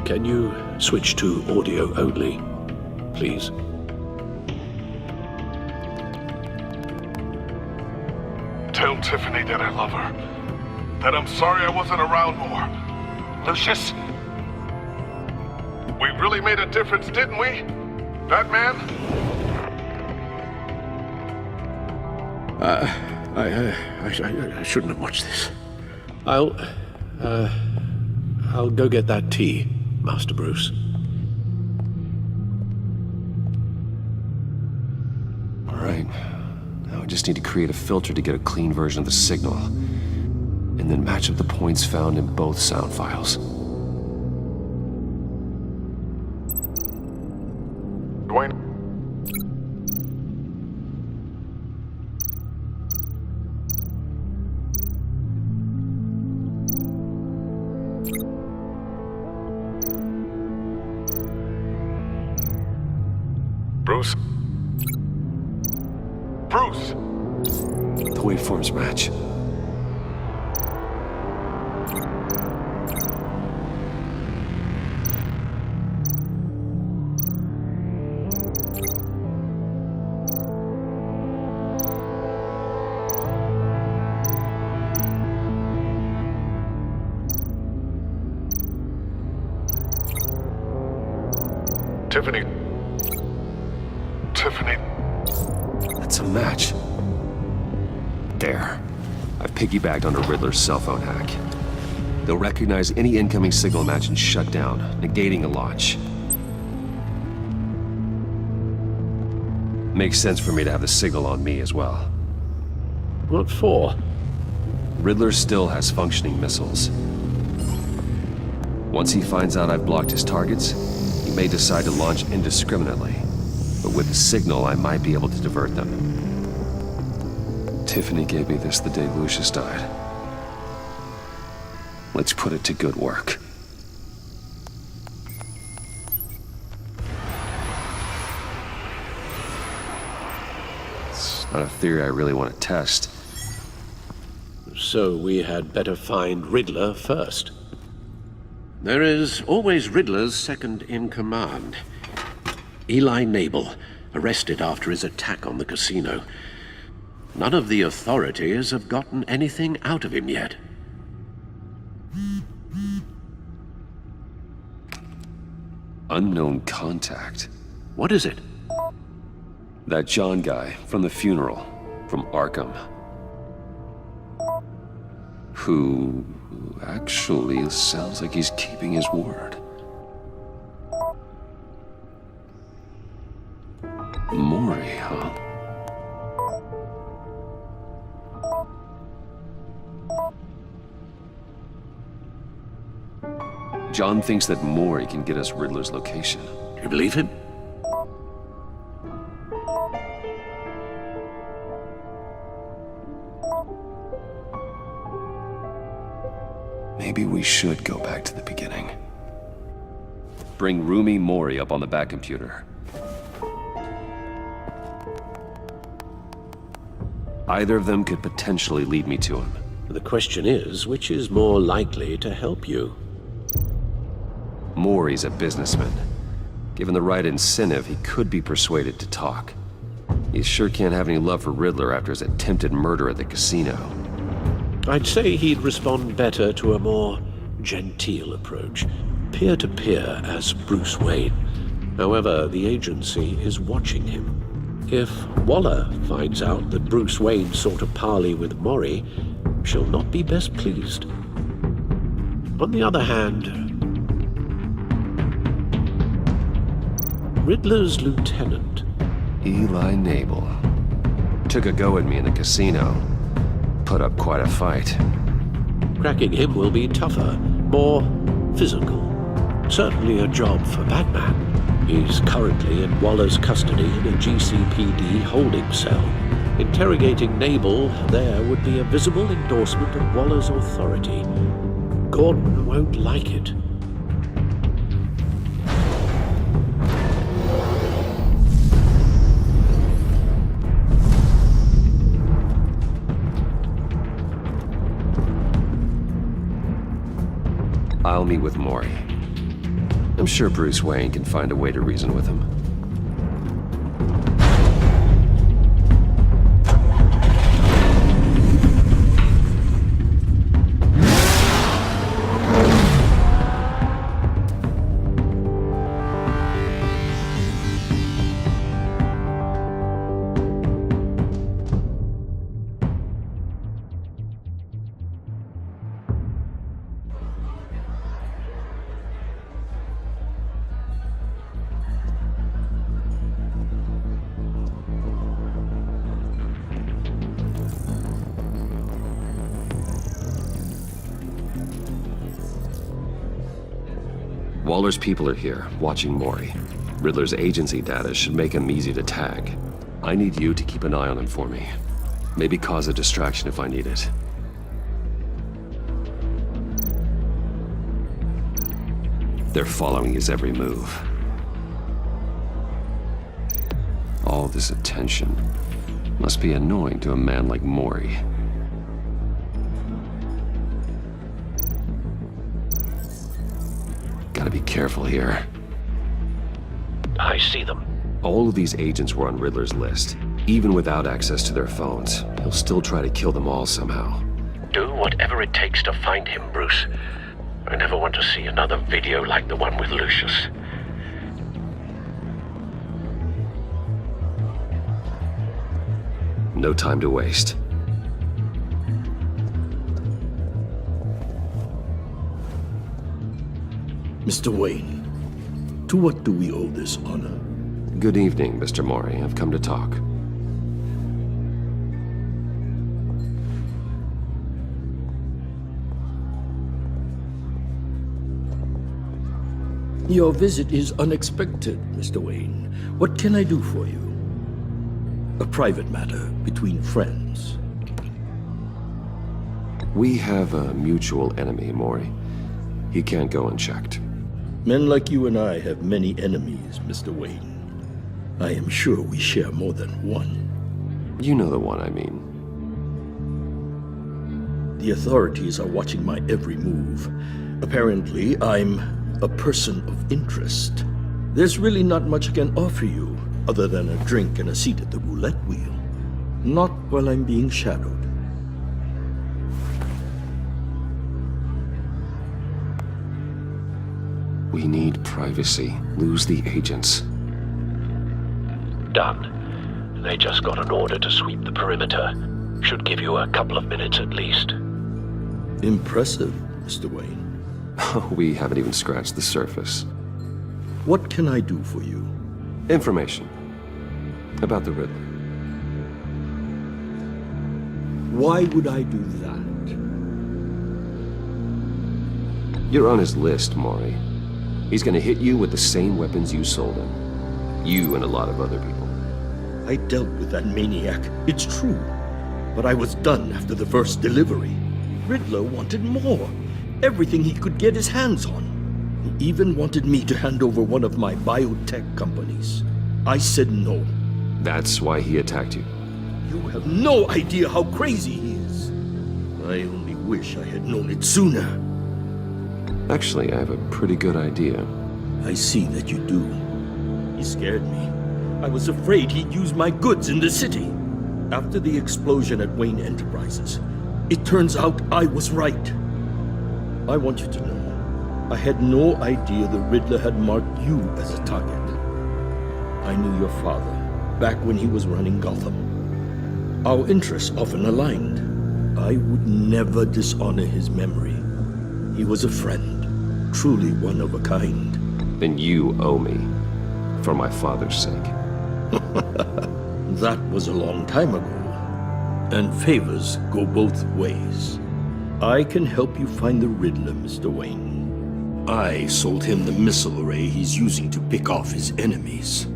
S12: Can you switch to audio only, please?
S14: Tell Tiffany that I love her. That I'm sorry I wasn't around more.
S21: Lucius?
S14: We really made a difference, didn't we? Batman?
S12: I shouldn't have watched this. I'll go get that tea, Master Bruce.
S13: All right. Now I just need to create a filter to get a clean version of the signal, and then match up the points found in both sound files.
S14: Dwayne. Bruce? Bruce!
S13: The waveforms match.
S14: Tiffany.
S13: That's a match. There. I've piggybacked on a Riddler's cell phone hack. They'll recognize any incoming signal match and shut down, negating a launch. Makes sense for me to have the signal on me as well.
S12: What for?
S13: Riddler still has functioning missiles. Once he finds out I've blocked his targets, he may decide to launch indiscriminately. But with the signal, I might be able to divert them. Tiffany gave me this the day Lucius died. Let's put it to good work. It's not a theory I really want to test.
S12: So we had better find Riddler first. There is always Riddler's second in command. Eli Nabel, arrested after his attack on the casino. None of the authorities have gotten anything out of him yet.
S13: Unknown contact.
S12: What is it?
S13: That John guy from the funeral, from Arkham. Who actually sounds like he's keeping his word. Mori, huh? John thinks that Mori can get us Riddler's location.
S12: Do you believe him?
S13: Maybe we should go back to the beginning. Bring Rumi Mori up on the back computer. Either of them could potentially lead me to him.
S12: The question is, which is more likely to help you?
S13: Mori's a businessman. Given the right incentive, he could be persuaded to talk. He sure can't have any love for Riddler after his attempted murder at the casino.
S12: I'd say he'd respond better to a more genteel approach, peer-to-peer as Bruce Wayne. However, the agency is watching him. If Waller finds out that Bruce Wayne sought a parley with Mori, she'll not be best pleased. On the other hand, Riddler's lieutenant,
S13: Eli Nabel, took a go at me in the casino. Put up quite a fight.
S12: Cracking him will be tougher, more physical. Certainly a job for Batman. He's currently in Waller's custody in a GCPD holding cell. Interrogating Nabel there would be a visible endorsement of Waller's authority. Gordon won't like it.
S13: I'll meet with Mori. I'm sure Bruce Wayne can find a way to reason with him. Waller's people are here, watching Mori. Riddler's agency data should make him easy to tag. I need you to keep an eye on him for me. Maybe cause a distraction if I need it. They're following his every move. All this attention must be annoying to a man like Mori. Gotta be careful here.
S12: I see them.
S13: All of these agents were on Riddler's list. Even without access to their phones, he'll still try to kill them all somehow.
S12: Do whatever it takes to find him, Bruce. I never want to see another video like the one with Lucius.
S13: No time to waste.
S7: Mr. Wayne, to what do we owe this honor?
S13: Good evening, Mr. Mori. I've come to talk.
S7: Your visit is unexpected, Mr. Wayne. What can I do for you? A private matter between friends.
S13: We have a mutual enemy, Mori. He can't go unchecked.
S7: Men like you and I have many enemies, Mr. Wayne. I am sure we share more than one.
S13: You know the one I mean.
S7: The authorities are watching my every move. Apparently, I'm a person of interest. There's really not much I can offer you, other than a drink and a seat at the roulette wheel. Not while I'm being shadowed.
S13: We need privacy. Lose the agents.
S12: Done. They just got an order to sweep the perimeter. Should give you a couple of minutes at least.
S7: Impressive, Mr. Wayne.
S13: We haven't even scratched the surface.
S7: What can I do for you?
S13: Information. About the Riddler.
S7: Why would I do that?
S13: You're on his list, Mori. He's gonna hit you with the same weapons you sold him. You and a lot of other people.
S7: I dealt with that maniac, it's true. But I was done after the first delivery. Riddler wanted more. Everything he could get his hands on. He even wanted me to hand over one of my biotech companies. I said no.
S13: That's why he attacked you.
S7: You have no idea how crazy he is. I only wish I had known it sooner.
S13: Actually, I have a pretty good idea.
S7: I see that you do. He scared me. I was afraid he'd use my goods in the city. After the explosion at Wayne Enterprises, it turns out I was right. I want you to know, I had no idea the Riddler had marked you as a target. I knew your father, back when he was running Gotham. Our interests often aligned. I would never dishonor his memory. He was a friend, truly one of a kind.
S13: Then you owe me, for my father's sake.
S7: That was a long time ago. And favors go both ways. I can help you find the Riddler, Mr. Wayne. I sold him the missile array he's using to pick off his enemies.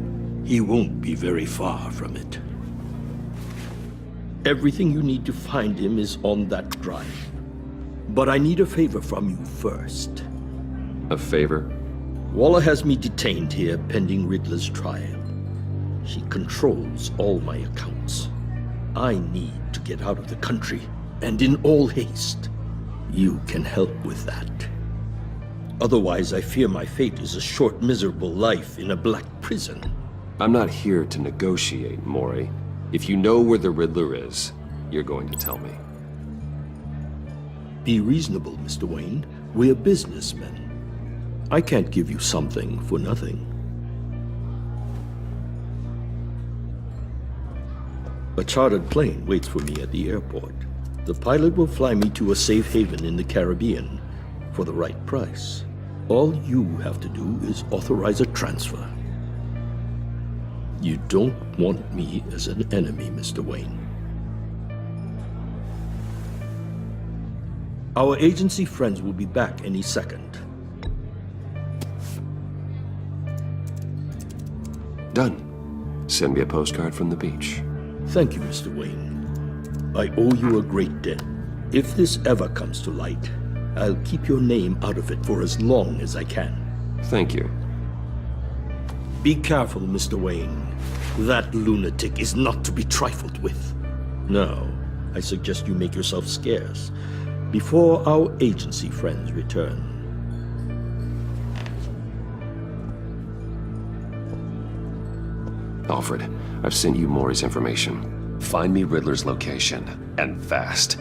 S7: He won't be very far from it. Everything you need to find him is on that drive. But I need a favor from you first.
S13: A favor?
S7: Waller has me detained here pending Riddler's trial. She controls all my accounts. I need to get out of the country, and in all haste. You can help with that. Otherwise, I fear my fate is a short, miserable life in a black prison.
S13: I'm not here to negotiate, Mori. If you know where the Riddler is, you're going to tell me.
S7: Be reasonable, Mr. Wayne. We're businessmen. I can't give you something for nothing. A chartered plane waits for me at the airport. The pilot will fly me to a safe haven in the Caribbean for the right price. All you have to do is authorize a transfer. You don't want me as an enemy, Mr. Wayne. Our agency friends will be back any second.
S13: Done. Send me a postcard from the beach.
S7: Thank you, Mr. Wayne. I owe you a great debt. If this ever comes to light, I'll keep your name out of it for as long as I can.
S13: Thank you.
S7: Be careful, Mr. Wayne. That lunatic is not to be trifled with. Now, I suggest you make yourself scarce before our agency friends return.
S13: Alfred, I've sent you Maury's information. Find me Riddler's location, and fast.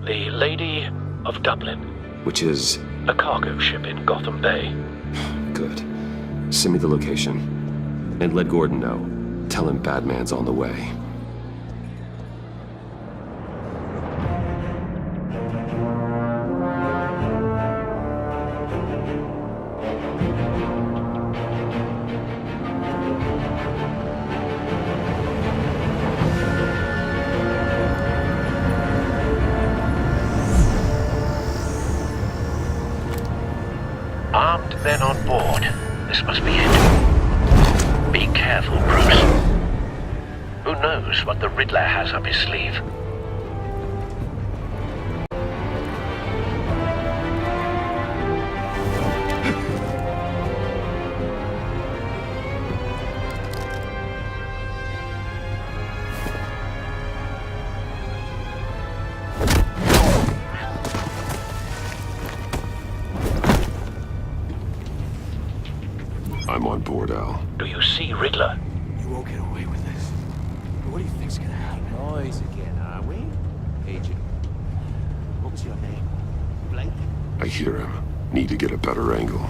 S4: The Lady of Dublin.
S13: Which is?
S4: A cargo ship in Gotham Bay.
S13: Good. Send me the location. And let Gordon know. Tell him Batman's on the way.
S4: Armed men on board. This must be it. Be careful, Bruce. Who knows what the Riddler has up his sleeve?
S1: I'm on board, Al.
S4: Do you see Riddler?
S8: You won't get away with this. What do you think's gonna happen? Noise again, are we? Agent. What was your name? Blake?
S1: I hear him. Need to get a better angle.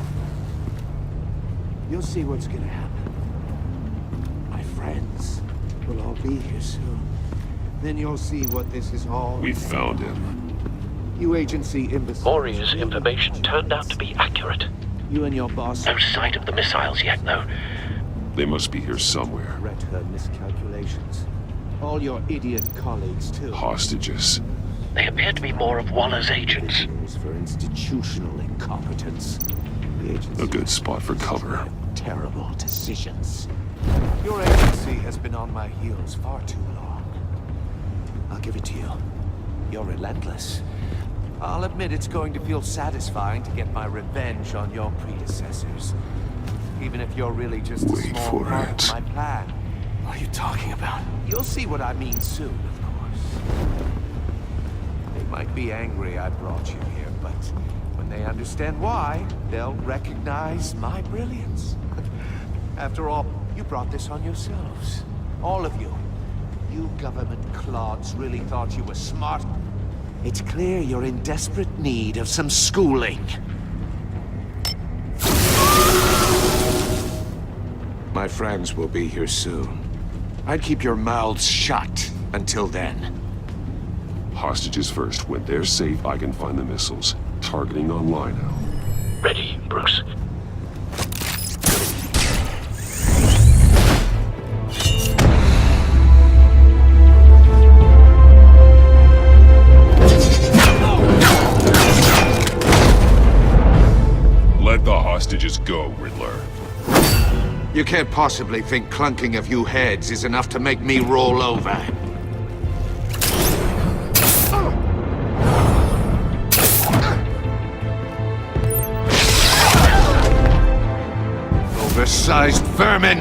S8: You'll see what's gonna happen. My friends will all be here soon. Then you'll see what this is all
S1: We found him.
S8: You agency imbeciles.
S4: Maury's information turned out to be accurate.
S8: You and your boss.
S4: No sight of the missiles yet, though.
S1: They must be here somewhere.
S8: Regret her miscalculations. All your idiot colleagues, too.
S1: Hostages.
S4: They appear to be more of Waller's agents.
S8: For institutional incompetence. The agency
S1: A good spot for cover.
S8: terrible decisions. Your agency has been on my heels far too long. I'll give it to you. You're relentless. I'll admit it's going to feel satisfying to get my revenge on your predecessors. Even if you're really just a small part of my plan. What are you talking about? You'll see what I mean soon, of course. They might be angry I brought you here, but when they understand why, they'll recognize my brilliance. After all, you brought this on yourselves. All of you. You government clods really thought you were smart. It's clear you're in desperate need of some schooling.
S6: My friends will be here soon. I'd keep your mouths shut until then.
S1: Hostages first. When they're safe, I can find the missiles. Targeting online now.
S4: Ready, Bruce.
S1: Let the hostages go, Riddler.
S6: You can't possibly think clunking a few heads is enough to make me roll over. Oversized vermin!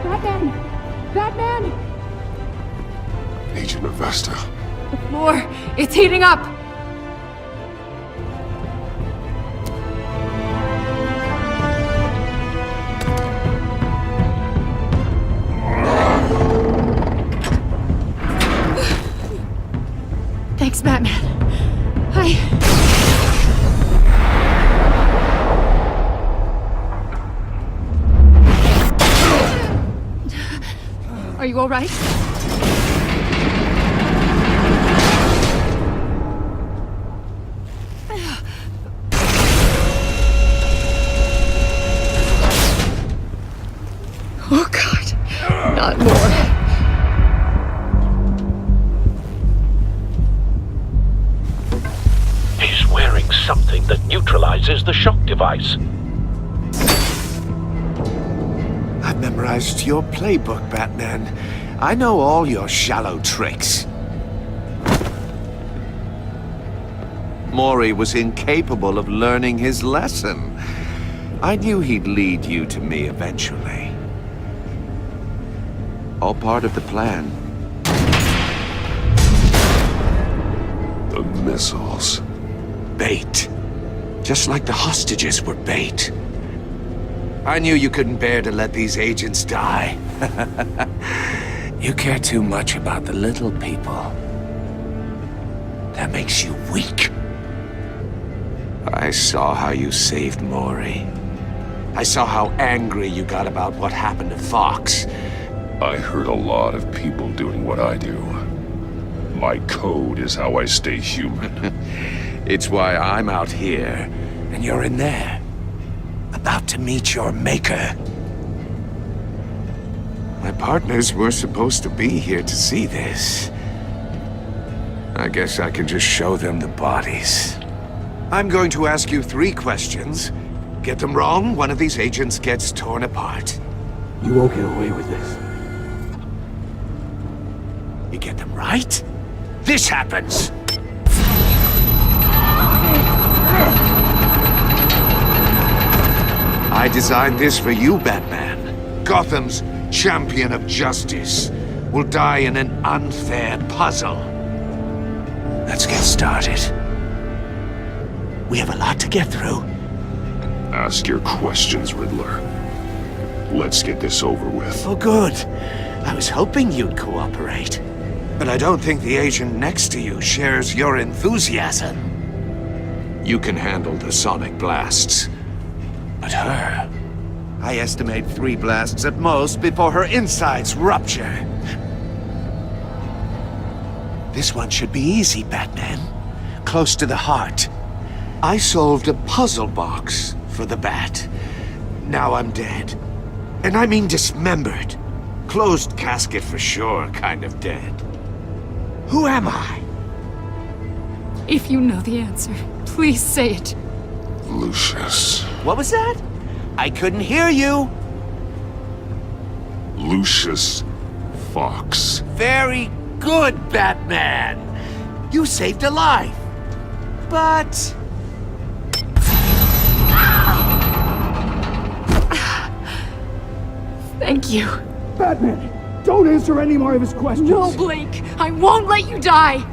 S11: Batman! Batman!
S1: Agent Avesta.
S11: The floor, it's heating up! Thanks, Batman. Are you all right? Oh, God. Not more.
S4: neutralizes the shock device.
S6: I've memorized your playbook, Batman. I know all your shallow tricks. Mori was incapable of learning his lesson. I knew he'd lead you to me eventually. All part of the plan.
S1: The missiles.
S6: Bait. Just like the hostages were bait. I knew you couldn't bear to let these agents die. You care too much about the little people. That makes you weak. I saw how you saved Mori. I saw how angry you got about what happened to Fox.
S1: I hurt a lot of people doing what I do. My code is how I stay human.
S6: It's why I'm out here, and you're in there. About to meet your maker. My partners were supposed to be here to see this. I guess I can just show them the bodies. I'm going to ask you 3 questions. Get them wrong, one of these agents gets torn apart.
S7: You won't get away with this.
S6: You get them right, this happens! I designed this for you, Batman. Gotham's champion of justice will die in an unfair puzzle. Let's get started. We have a lot to get through.
S1: Ask your questions, Riddler. Let's get this over with.
S6: Oh, good. I was hoping you'd cooperate. But I don't think the agent next to you shares your enthusiasm. You can handle the sonic blasts. But her... I estimate 3 blasts at most before her insides rupture. This one should be easy, Batman. Close to the heart. I solved a puzzle box for the Bat. Now I'm dead. And I mean dismembered. Closed casket for sure, kind of dead. Who am I?
S11: If you know the answer, please say it.
S1: Lucius.
S6: What was that? I couldn't hear you.
S1: Lucius Fox.
S6: Very good, Batman. You saved a life. But...
S11: Thank you.
S7: Batman, don't answer any more of his questions.
S11: No, Blake. I won't let you die.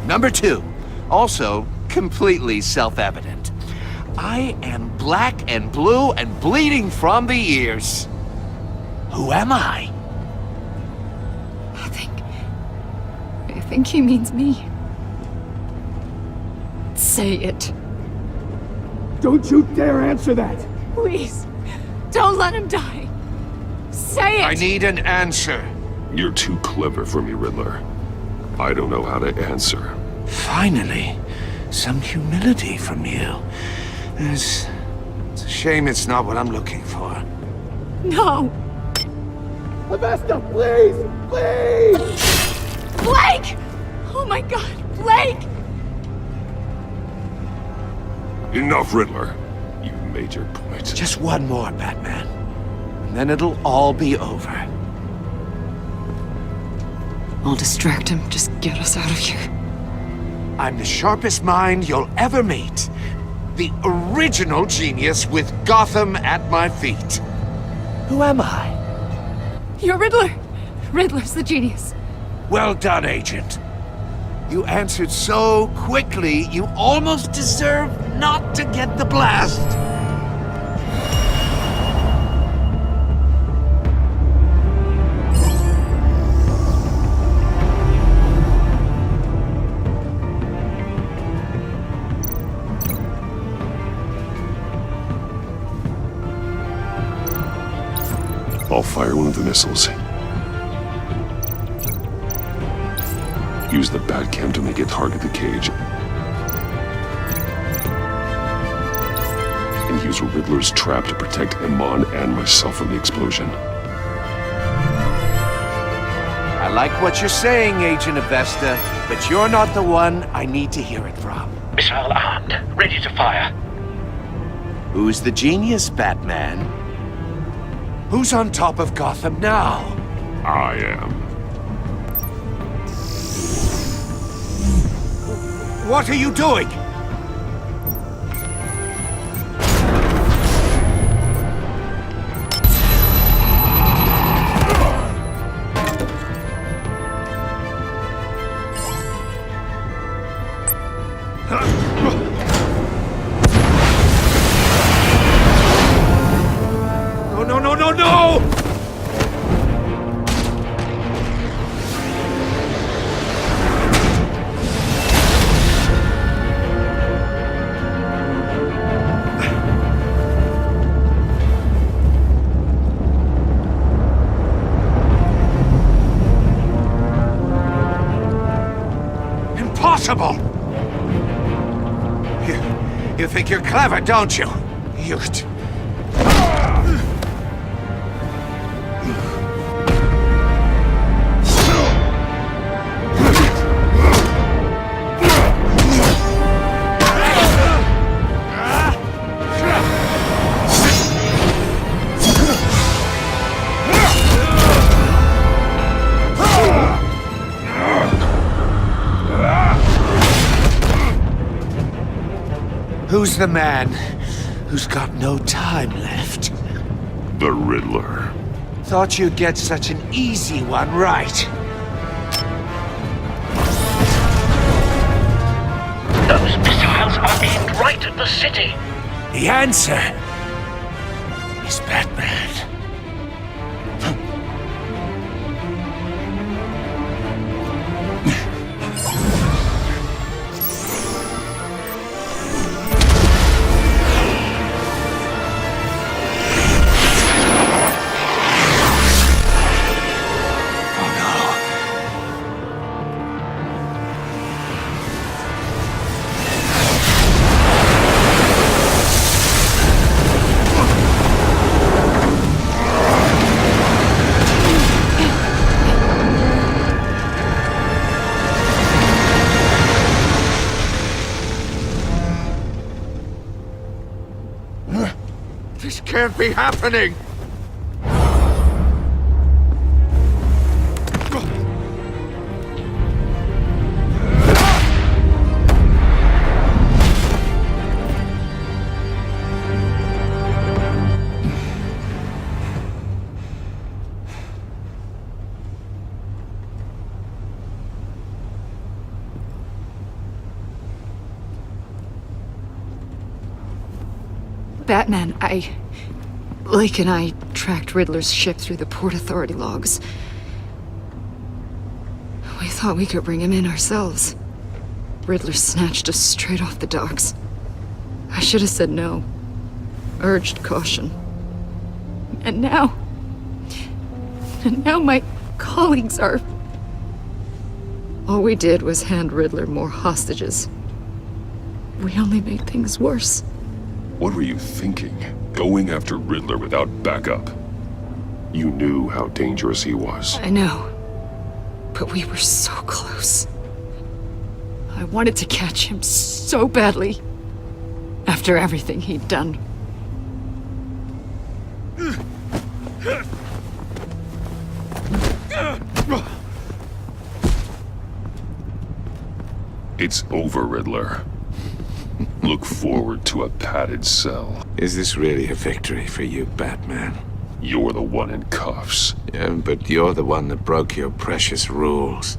S6: Number 2. Also, completely self-evident. I am black and blue and bleeding from the ears. Who am I?
S11: I think he means me. Say it.
S7: Don't you dare answer that!
S11: Please, don't let him die. Say it!
S6: I need an answer.
S1: You're too clever for me, Riddler. I don't know how to answer.
S6: Finally, some humility from you. It's a shame it's not what I'm looking for.
S11: No!
S7: Avesta, please! Please!
S11: Blake! Oh my god, Blake!
S1: Enough, Riddler. You've made your point.
S6: Just one more, Batman. And then it'll all be over.
S11: I'll distract him. Just get us out of here.
S6: I'm the sharpest mind you'll ever meet. The original genius with Gotham at my feet. Who am I?
S11: You're Riddler. Riddler's the genius.
S6: Well done, Agent. You answered so quickly, you almost deserve not to get the blast.
S1: I'll fire one of the missiles. Use the Batcam to make it target the cage. And use Riddler's trap to protect Iman and myself from the explosion.
S8: I like what you're saying, Agent Avesta, but you're not the one I need to hear it from.
S4: Missile armed, ready to fire.
S8: Who's the genius, Batman? Who's on top of Gotham now?
S17: I am.
S8: What are you doing?
S6: No! Impossible! You think you're clever, don't you? Who's the man who's got no time left?
S17: The Riddler.
S8: Thought you'd get such an easy one right.
S4: Those missiles are aimed right at the city.
S8: The answer is Batman.
S6: This can't be happening!
S11: Batman, Blake and I tracked Riddler's ship through the Port Authority logs. We thought we could bring him in ourselves. Riddler snatched us straight off the docks. I should have said no. Urged caution. And now my colleagues are... All we did was hand Riddler more hostages. We only made things worse.
S10: What were you thinking? Going after Riddler without backup? You knew how dangerous he was.
S11: I know. But we were so close. I wanted to catch him so badly. After everything he'd done.
S10: It's over, Riddler. Look forward to a padded cell.
S6: Is this really a victory for you, Batman?
S10: You're the one in cuffs.
S6: Yeah, but you're the one that broke your precious rules.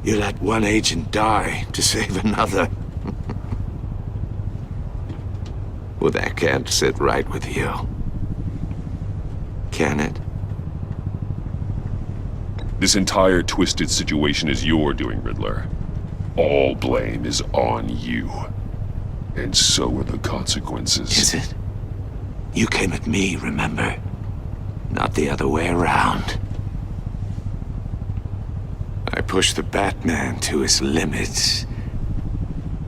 S6: You let one agent die to save another. Well, that can't sit right with you. Can it?
S10: This entire twisted situation is your doing, Riddler. All blame is on you. And so are the consequences.
S6: Is it? You came at me, remember? Not the other way around. I pushed the Batman to his limits.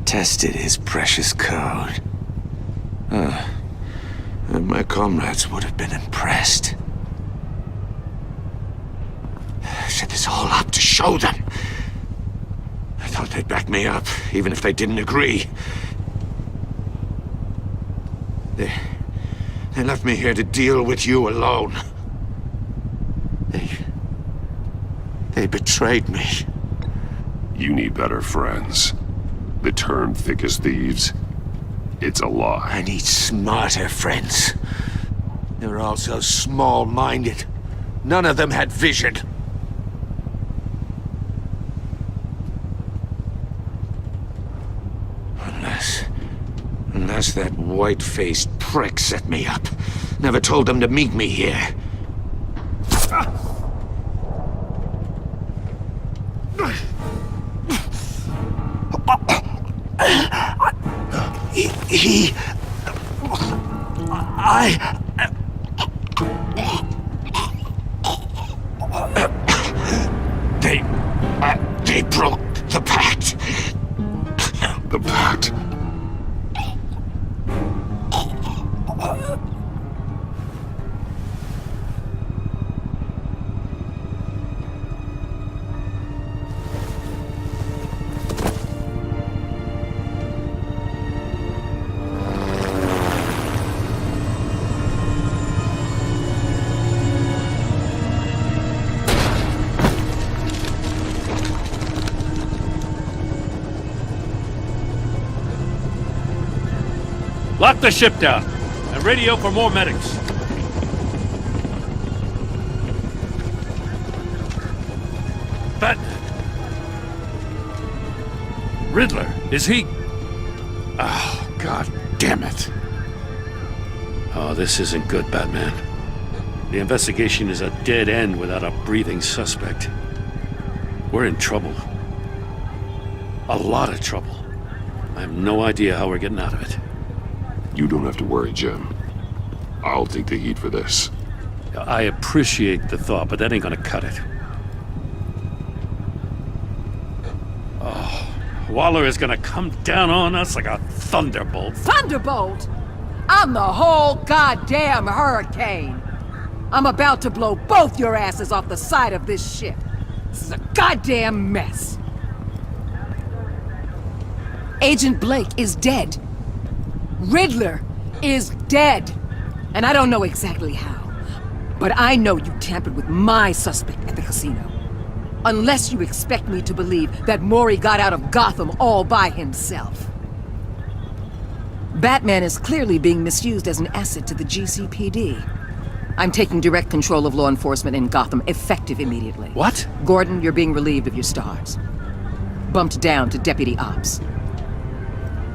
S6: Tested his precious code. And my comrades would have been impressed. set this all up to show them. I thought they'd back me up, even if they didn't agree. They left me here to deal with you alone. They betrayed me.
S10: You need better friends. The term thick as thieves, it's a lie.
S6: I need smarter friends. They were all so small-minded. None of them had vision. Unless that white-faced prick set me up. Never told them to meet me here. They broke the pact.
S10: The pact?
S3: Lock the ship down, and radio for more medics. Batman! Riddler, is he... Oh, God damn it. Oh, this isn't good, Batman. The investigation is a dead end without a breathing suspect. We're in trouble. A lot of trouble. I have no idea how we're getting out of it.
S10: You don't have to worry, Jim. I'll take the heat for this.
S3: I appreciate the thought, but that ain't gonna cut it. Oh, Waller is gonna come down on us like a thunderbolt.
S16: Thunderbolt? I'm the whole goddamn hurricane. I'm about to blow both your asses off the side of this ship. This is a goddamn mess. Agent Blake is dead. Riddler is dead. And I don't know exactly how. But I know you tampered with my suspect at the casino. Unless you expect me to believe that Maury got out of Gotham all by himself. Batman is clearly being misused as an asset to the GCPD. I'm taking direct control of law enforcement in Gotham, effective immediately.
S3: What?
S16: Gordon, you're being relieved of your stars. Bumped down to Deputy Ops.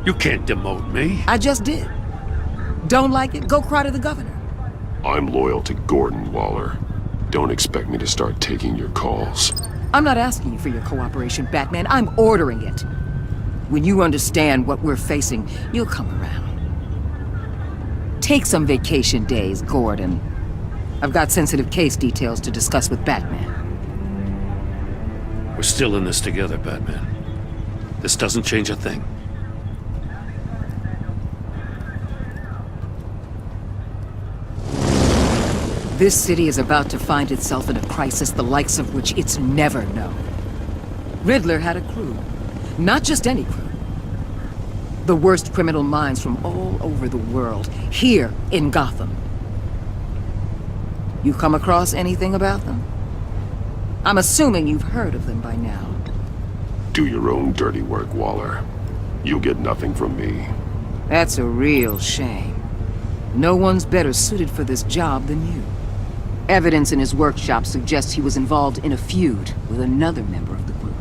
S3: You can't demote me.
S16: I just did. Don't like it? Go cry to the governor.
S10: I'm loyal to Gordon, Waller. Don't expect me to start taking your calls.
S16: I'm not asking you for your cooperation, Batman. I'm ordering it. When you understand what we're facing, you'll come around. Take some vacation days, Gordon. I've got sensitive case details to discuss with Batman.
S3: We're still in this together, Batman. This doesn't change a thing.
S16: This city is about to find itself in a crisis the likes of which it's never known. Riddler had a crew. Not just any crew. The worst criminal minds from all over the world, here in Gotham. You come across anything about them? I'm assuming you've heard of them by now.
S10: Do your own dirty work, Waller. You'll get nothing from me.
S16: That's a real shame. No one's better suited for this job than you. Evidence in his workshop suggests he was involved in a feud with another member of the group.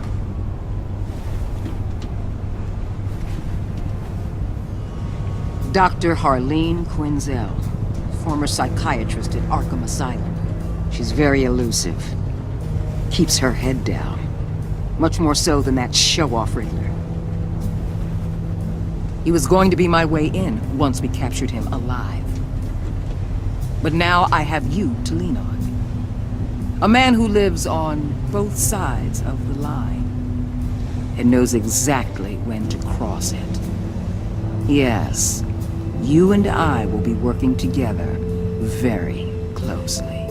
S16: Dr. Harleen Quinzel, former psychiatrist at Arkham Asylum. She's very elusive. Keeps her head down. Much more so than that show-off Riddler. He was going to be my way in once we captured him alive. But now I have you to lean on. A man who lives on both sides of the line and knows exactly when to cross it. Yes, you and I will be working together very closely.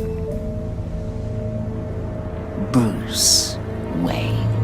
S9: Bruce Wayne.